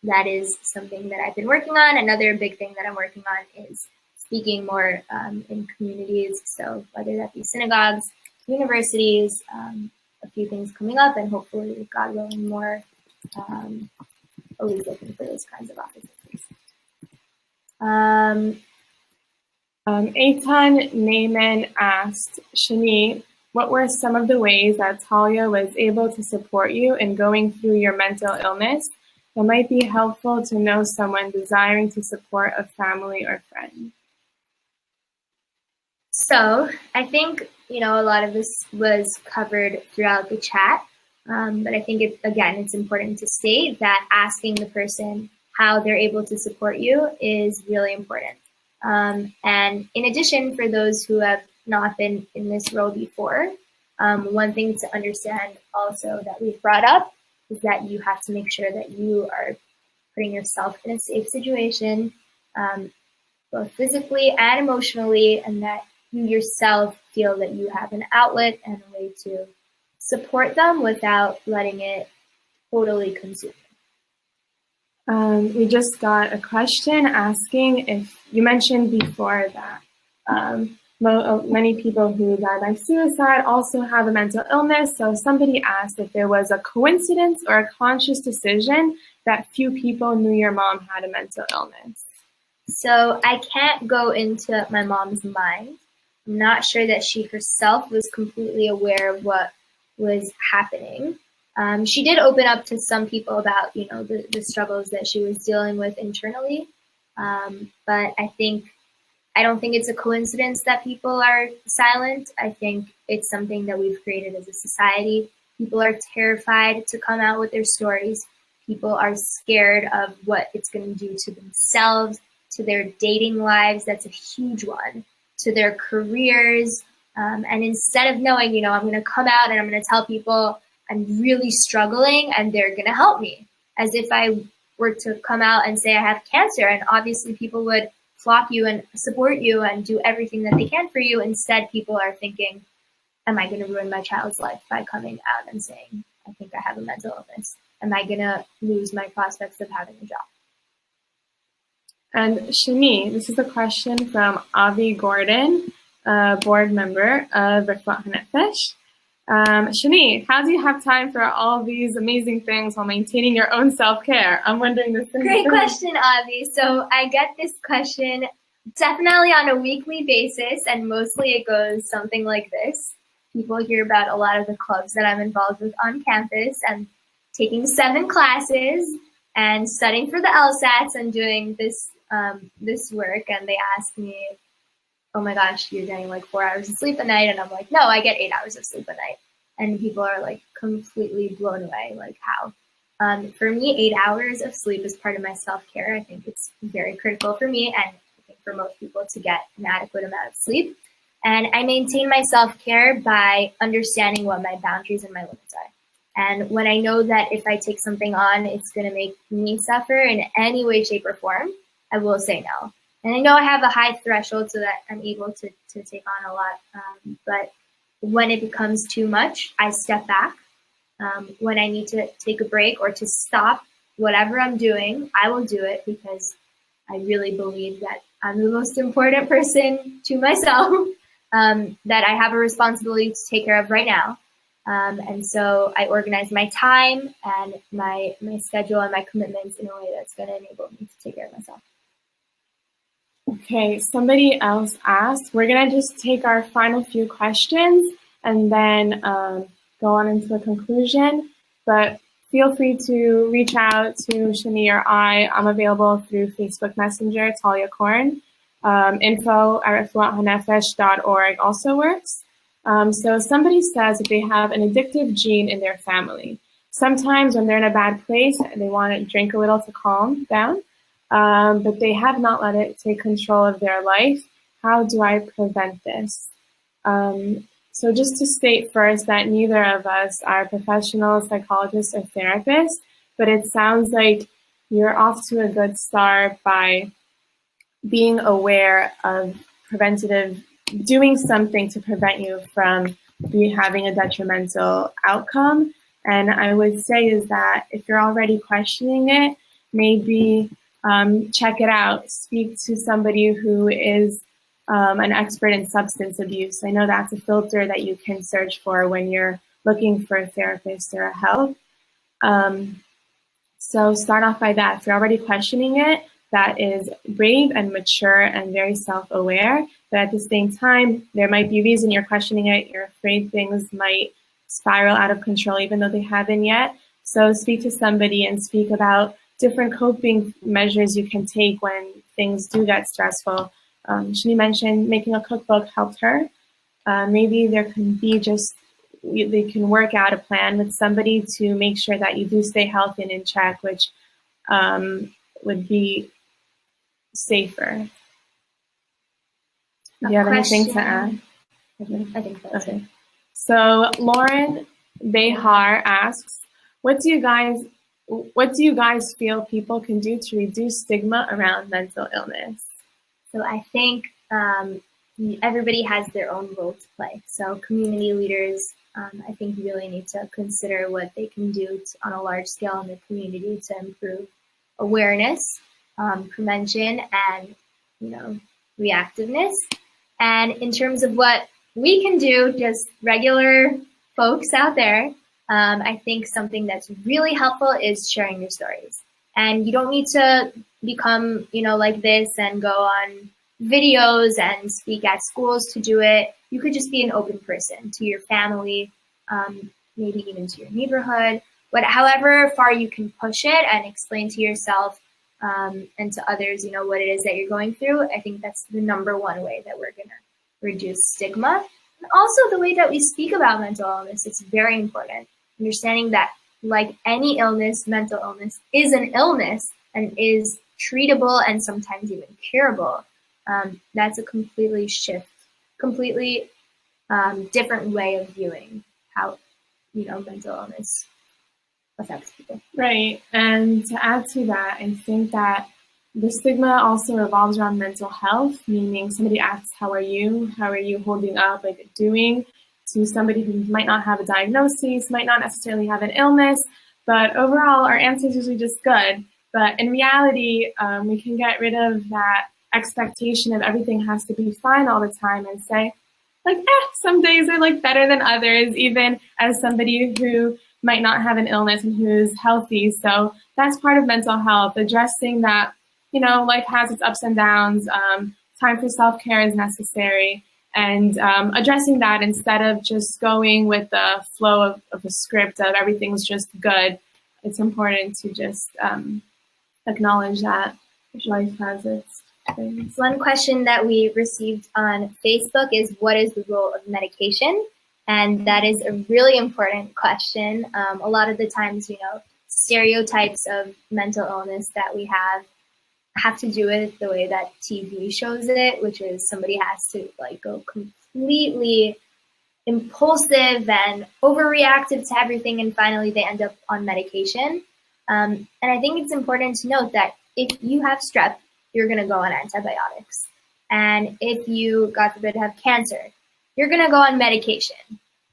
B: That is something that I've been working on. Another big thing that I'm working on is speaking more in communities. So whether that be synagogues, universities, a few things coming up, and hopefully, God willing, more. Always looking for those kinds of opportunities.
A: Eitan Naaman asked, Shanee, what were some of the ways that Talia was able to support you in going through your mental illness? It might be helpful to know someone desiring to support a family or friend.
B: So I think, a lot of this was covered throughout the chat, but I think, it's important to state that asking the person how they're able to support you is really important. And in addition, for those who have not been in this role before, one thing to understand also that we've brought up is that you have to make sure that you are putting yourself in a safe situation, both physically and emotionally, and that you yourself feel that you have an outlet and a way to support them without letting it totally consume you.
A: We just got a question asking if you mentioned before that many people who die by suicide also have a mental illness. So somebody asked if there was a coincidence or a conscious decision that few people knew your mom had a mental illness.
B: So I can't go into my mom's mind. I'm not sure that she herself was completely aware of what was happening. She did open up to some people about, the struggles that she was dealing with internally. But I don't think it's a coincidence that people are silent. I think it's something that we've created as a society. People are terrified to come out with their stories. People are scared of what it's going to do to themselves, to their dating lives. That's a huge one. To their careers. And instead of knowing, I'm going to come out and I'm going to tell people I'm really struggling and they're going to help me. As if I were to come out and say I have cancer, and obviously people would flock you and support you and do everything that they can for you. Instead, people are thinking, am I going to ruin my child's life by coming out and saying, I think I have a mental illness? Am I going to lose my prospects of having a job?
A: And Shanee, this is a question from Avi Gordon, a board member of Refuat Hanefesh. Shanee, how do you have time for all these amazing things while maintaining your own self-care? I'm wondering this thing.
B: Great question, Avi. So I get this question definitely on a weekly basis, and mostly it goes something like this. People hear about a lot of the clubs that I'm involved with on campus, and taking 7 classes and studying for the LSATs and doing this work, and they ask me, oh my gosh, you're getting like 4 hours of sleep a night, and I'm like, no, I get 8 hours of sleep a night. And people are like completely blown away, like how? For me, 8 hours of sleep is part of my self-care. I think it's very critical for me, and I think for most people, to get an adequate amount of sleep. And I maintain my self-care by understanding what my boundaries and my limits are. And when I know that if I take something on, it's going to make me suffer in any way, shape, or form, I will say no. And I know I have a high threshold so that I'm able to take on a lot. But when it becomes too much, I step back. When I need to take a break or to stop whatever I'm doing, I will do it, because I really believe that I'm the most important person to myself, that I have a responsibility to take care of right now. And so I organize my time and my schedule and my commitments in a way that's going to enable me to take care of myself.
A: Okay, somebody else asked, we're going to just take our final few questions and then go on into a conclusion. But feel free to reach out to Shanee or I. I'm available through Facebook Messenger, Talia Korn. info@refuat.hanefesh.org also works. So somebody says if they have an addictive gene in their family, sometimes when they're in a bad place, they want to drink a little to calm down, but they have not let it take control of their life. How do I prevent this? So just to state first that neither of us are professional psychologists or therapists, but it sounds like you're off to a good start by being aware of doing something to prevent you from having a detrimental outcome. And I would say is that if you're already questioning it, maybe check it out. Speak to somebody who is an expert in substance abuse. I know that's a filter that you can search for when you're looking for a therapist or a help. So start off by that. If you're already questioning it, that is brave and mature and very self-aware. But at the same time, there might be a reason you're questioning it. You're afraid things might spiral out of control, even though they haven't yet. So speak to somebody and speak about different coping measures you can take when things do get stressful. Shanee mentioned making a cookbook helped her. Maybe there can be they can work out a plan with somebody to make sure that you do stay healthy and in check, which would be safer. Do you have anything to add?
B: I think that's
A: okay. So Lauren Behar asks, what do you guys feel people can do to reduce stigma around mental illness?
B: So I think everybody has their own role to play. So community leaders, I think, really need to consider what they can do on a large scale in the community to improve awareness, prevention, and reactiveness. And in terms of what we can do, just regular folks out there, I think something that's really helpful is sharing your stories. And you don't need to become, like this and go on videos and speak at schools to do it. You could just be an open person to your family, maybe even to your neighborhood. But however far you can push it and explain to yourself and to others, what it is that you're going through, I think that's the number one way that we're going to reduce stigma. And also the way that we speak about mental illness, it's very important. Understanding that, like any illness, mental illness is an illness and is treatable and sometimes even curable. That's a completely different way of viewing how, mental illness affects people.
A: Right. And to add to that, I think that the stigma also revolves around mental health, meaning somebody asks, how are you? How are you holding up, doing? To somebody who might not have a diagnosis, might not necessarily have an illness, but overall our answer is usually just good. But in reality, we can get rid of that expectation of everything has to be fine all the time and say, like, some days are like better than others, even as somebody who might not have an illness and who's healthy. So that's part of mental health, addressing that, life has its ups and downs. Time for self-care is necessary, and addressing that instead of just going with the flow of a script of everything's just good. It's important to just acknowledge that life has its things.
B: One question that we received on Facebook is, what is the role of medication? And that is a really important question. A lot of the times, stereotypes of mental illness that we have to do with the way that TV shows it, which is somebody has to go completely impulsive and overreactive to everything, and finally they end up on medication. And I think it's important to note that if you have strep, you're going to go on antibiotics. And if you, God forbid, have cancer, you're going to go on medication.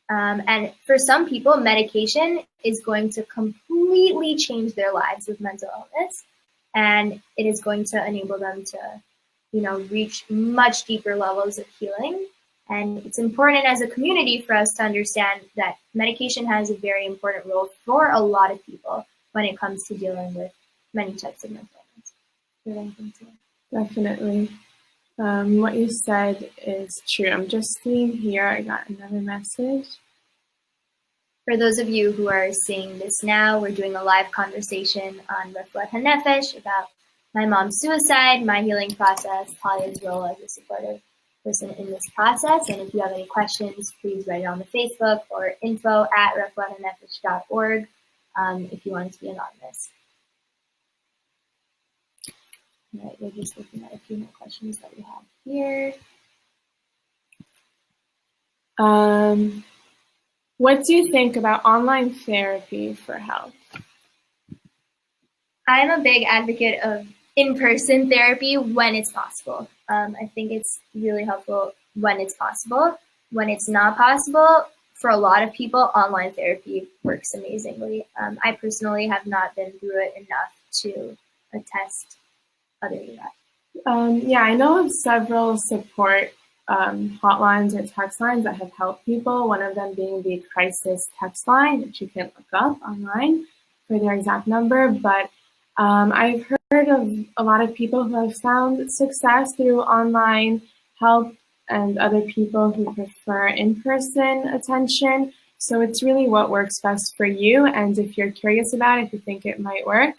B: And for some people, medication is going to completely change their lives with mental illness. And it is going to enable them to, reach much deeper levels of healing. And it's important as a community for us to understand that medication has a very important role for a lot of people when it comes to dealing with many types of mental illness.
A: Definitely. What you said is true. I'm just seeing here, I got another message.
B: For those of you who are seeing this now, we're doing a live conversation on Refuat Hanefesh about my mom's suicide, my healing process, Talia's role as a supportive person in this process. And if you have any questions, please write it on the Facebook or info@refuathanefesh.org if you want it to be anonymous. All right, we're just looking at a few more questions that we have here.
A: What do you think about online therapy for health?
B: I'm a big advocate of in-person therapy when it's possible. I think it's really helpful when it's possible. When it's not possible, for a lot of people, online therapy works amazingly. I personally have not been through it enough to attest other than that.
A: Yeah, I know of several support hotlines or text lines that have helped people, one of them being the crisis text line, which you can look up online for their exact number. But I've heard of a lot of people who have found success through online help and other people who prefer in-person attention. So it's really what works best for you. And if you're curious about it, if you think it might work,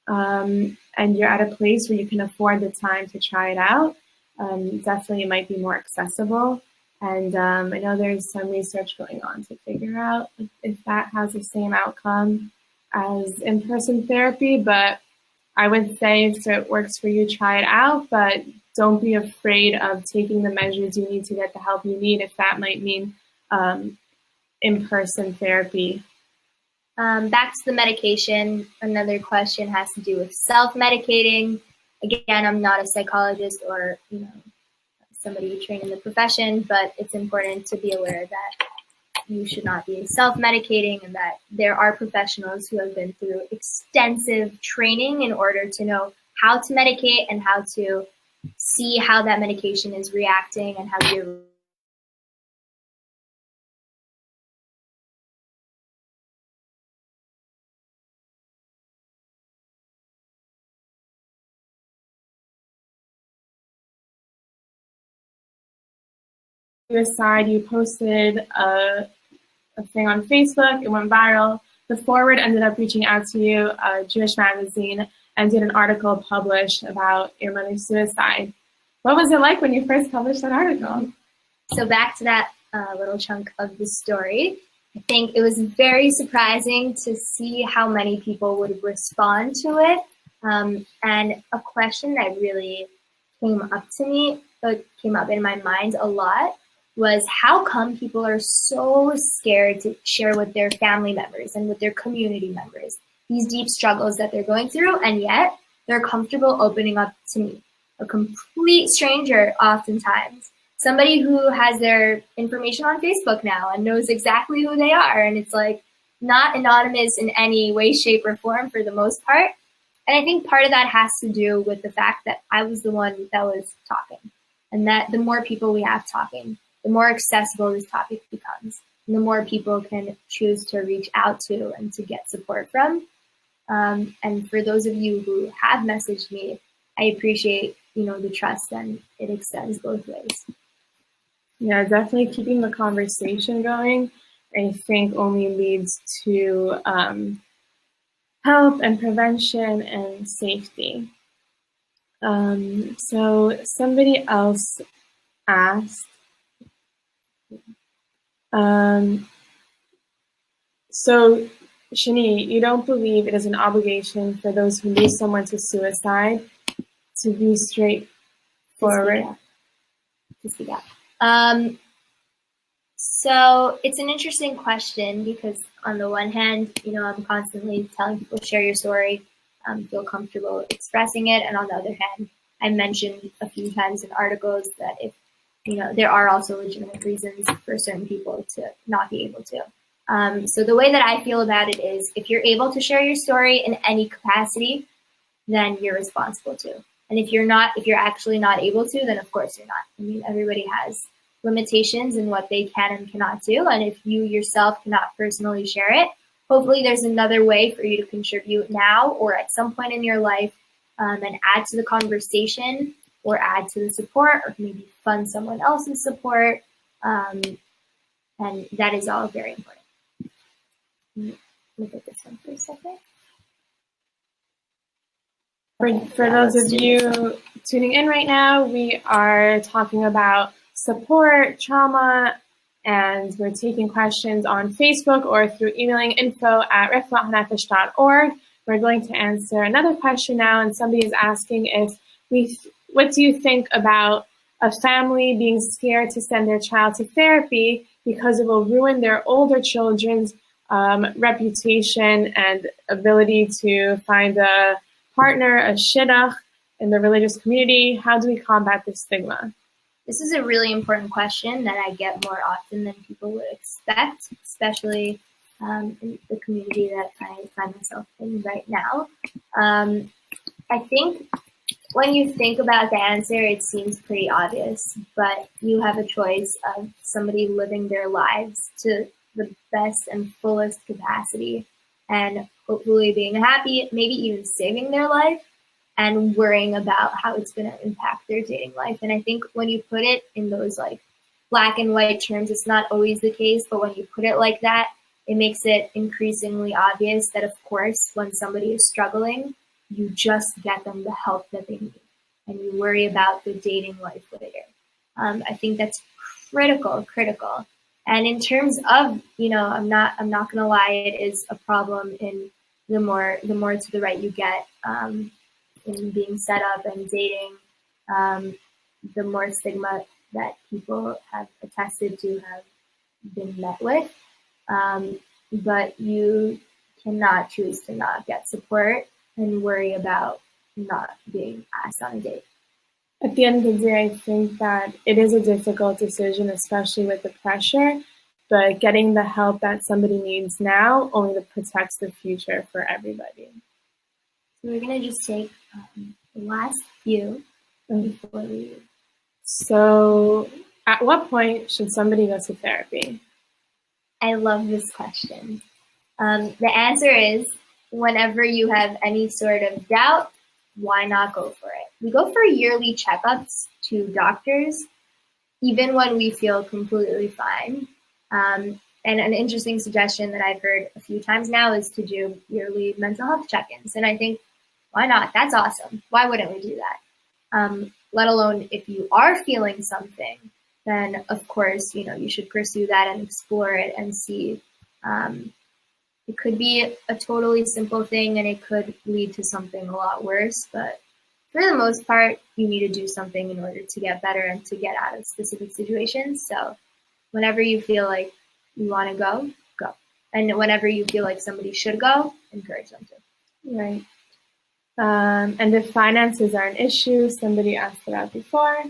A: and you're at a place where you can afford the time to try it out, definitely it might be more accessible. And I know there's some research going on to figure out if that has the same outcome as in-person therapy. But I would say if it works for you, try it out, but don't be afraid of taking the measures you need to get the help you need, if that might mean in-person therapy.
B: Back to the medication, another question has to do with self-medicating. Again, I'm not a psychologist or somebody trained in the profession, but it's important to be aware that you should not be self-medicating and that there are professionals who have been through extensive training in order to know how to medicate and how to see how that medication is reacting and how you're
A: Aside, you posted a thing on Facebook, it went viral. The forward ended up reaching out to you, a Jewish magazine, and did an article published about your mother's suicide. What was it like when you first published that article?
B: So back to that little chunk of the story, I think it was very surprising to see how many people would respond to it. And a question that really came up in my mind a lot was, how come people are so scared to share with their family members and with their community members these deep struggles that they're going through, and yet they're comfortable opening up to me, a complete stranger oftentimes, somebody who has their information on Facebook now and knows exactly who they are, and it's like not anonymous in any way, shape, or form for the most part. And I think part of that has to do with the fact that I was the one that was talking, and that the more people we have talking, the more accessible this topic becomes, and the more people can choose to reach out to and to get support from. And for those of you who have messaged me, I appreciate, the trust, and it extends both ways.
A: Yeah, definitely keeping the conversation going, I think, only leads to help and prevention and safety. So somebody else asked, so Shanee, you don't believe it is an obligation for those who lose someone to suicide to be straightforward?
B: To speak out. So it's an interesting question because on the one hand, I'm constantly telling people, share your story, feel comfortable expressing it. And on the other hand, I mentioned a few times in articles that if, there are also legitimate reasons for certain people to not be able to. So the way that I feel about it is if you're able to share your story in any capacity, then you're responsible to. And if you're actually not able to, then of course you're not. I mean, everybody has limitations in what they can and cannot do. And if you yourself cannot personally share it, hopefully there's another way for you to contribute now or at some point in your life and add to the conversation or add to the support or maybe fund someone else's support. And that is all very important. Look at this one for a second.
A: For those of you tuning in right now, we are talking about support, trauma, and we're taking questions on Facebook or through emailing info@refuat.org. We're going to answer another question now, and somebody is asking what do you think about a family being scared to send their child to therapy because it will ruin their older children's reputation and ability to find a partner, a shidduch in the religious community? How do we combat this stigma?
B: This is a really important question that I get more often than people would expect, especially in the community that I find myself in right now. I think when you think about the answer, it seems pretty obvious, but you have a choice of somebody living their lives to the best and fullest capacity and hopefully being happy, maybe even saving their life, and worrying about how it's going to impact their dating life. And I think when you put it in those like black and white terms, it's not always the case, but when you put it like that, it makes it increasingly obvious that, of course, when somebody is struggling, you just get them the help that they need, and you worry about the dating life later. I think that's critical. And in terms of, I'm not going to lie, it is a problem in the more to the right you get in being set up and dating, the more stigma that people have attested to have been met with. But you cannot choose to not get support and worry about not being asked on a date.
A: At the end of the day, I think that it is a difficult decision, especially with the pressure, but getting the help that somebody needs now only protects the future for everybody.
B: So we're going to just take the last few before we...
A: So at what point should somebody go to therapy?
B: I love this question. The answer is whenever you have any sort of doubt, why not go for it? We go for yearly checkups to doctors, even when we feel completely fine. And an interesting suggestion that I've heard a few times now is to do yearly mental health check-ins. And I think, why not? That's awesome. Why wouldn't we do that? Let alone if you are feeling something, then of course, you should pursue that and explore it and see. It could be a totally simple thing and it could lead to something a lot worse, but for the most part, you need to do something in order to get better and to get out of specific situations. So whenever you feel like you want to go, go. And whenever you feel like somebody should go, encourage them to.
A: Right. And if finances are an issue, somebody asked about before,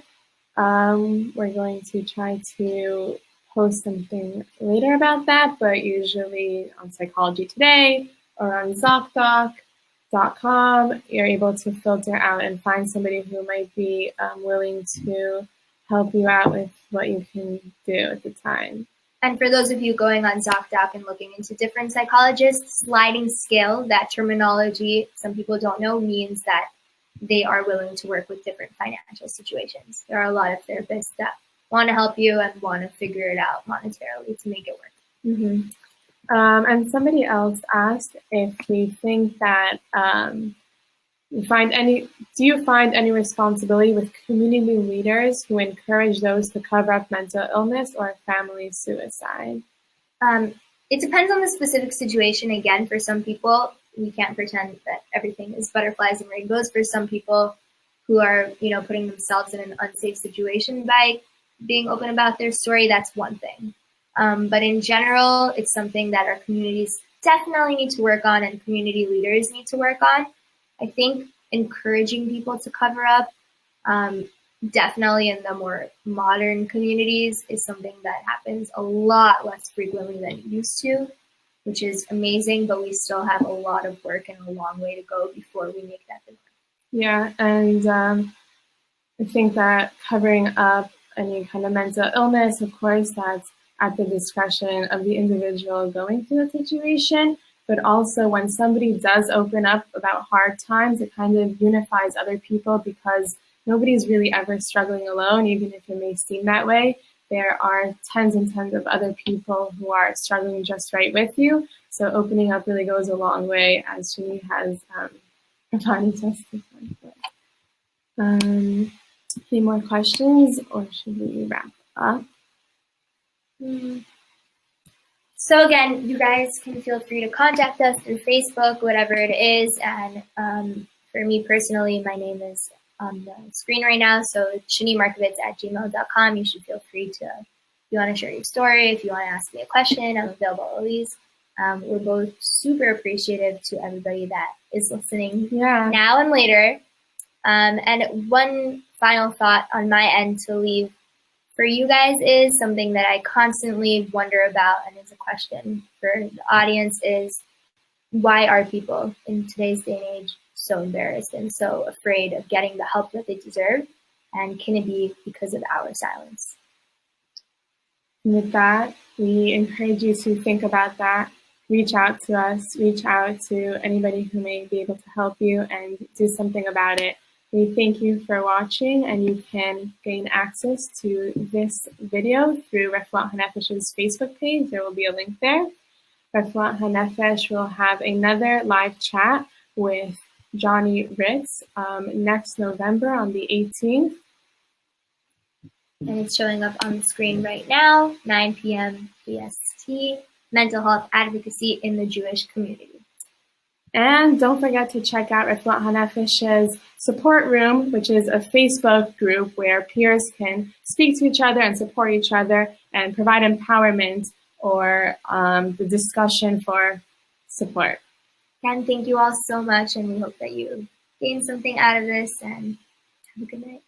A: we're going to try to post something later about that, but usually on Psychology Today or on ZocDoc.com, you're able to filter out and find somebody who might be willing to help you out with what you can do at the time.
B: And for those of you going on ZocDoc and looking into different psychologists, sliding scale, that terminology, some people don't know, means that they are willing to work with different financial situations. There are a lot of therapists that want to help you and want to figure it out monetarily to make it work.
A: Mm-hmm. And somebody else asked if we think that do you find any responsibility with community leaders who encourage those to cover up mental illness or family suicide?
B: It depends on the specific situation. Again, for some people, we can't pretend that everything is butterflies and rainbows. For some people who are, putting themselves in an unsafe situation by being open about their story, that's one thing. But in general, it's something that our communities definitely need to work on and community leaders need to work on. I think encouraging people to cover up, definitely in the more modern communities, is something that happens a lot less frequently than it used to, which is amazing, but we still have a lot of work and a long way to go before we make that the norm.
A: Yeah, and I think that covering up any kind of mental illness, of course, that's at the discretion of the individual going through the situation. But also when somebody does open up about hard times, it kind of unifies other people because nobody's really ever struggling alone, even if it may seem that way. There are tons and tons of other people who are struggling just right with you. So opening up really goes a long way, as Shanee has provided testified for. Any more questions, or should we wrap up?
B: So again, you guys can feel free to contact us through Facebook, whatever it is. And for me personally, my name is on the screen right now. So it's shaneemarkovits@gmail.com. You should feel free to, if you want to share your story, if you want to ask me a question, I'm available always. We're both super appreciative to everybody that is listening now and later. And one final thought on my end to leave for you guys is something that I constantly wonder about, and is a question for the audience, is why are people in today's day and age so embarrassed and so afraid of getting the help that they deserve? And can it be because of our silence?
A: And with that, we encourage you to think about that. Reach out to us, reach out to anybody who may be able to help you, and do something about it. We thank you for watching, and you can gain access to this video through Refuat Hanefesh's Facebook page. There will be a link there. Refuat Hanefesh will have another live chat with Johnny Ritz next November on the 18th.
B: And it's showing up on the screen right now, 9 p.m. EST, Mental Health Advocacy in the Jewish Community.
A: And don't forget to check out Refuat Hanefesh's support room, which is a Facebook group where peers can speak to each other and support each other and provide empowerment or the discussion for support.
B: And thank you all so much, and we hope that you gain something out of this, and have a good night.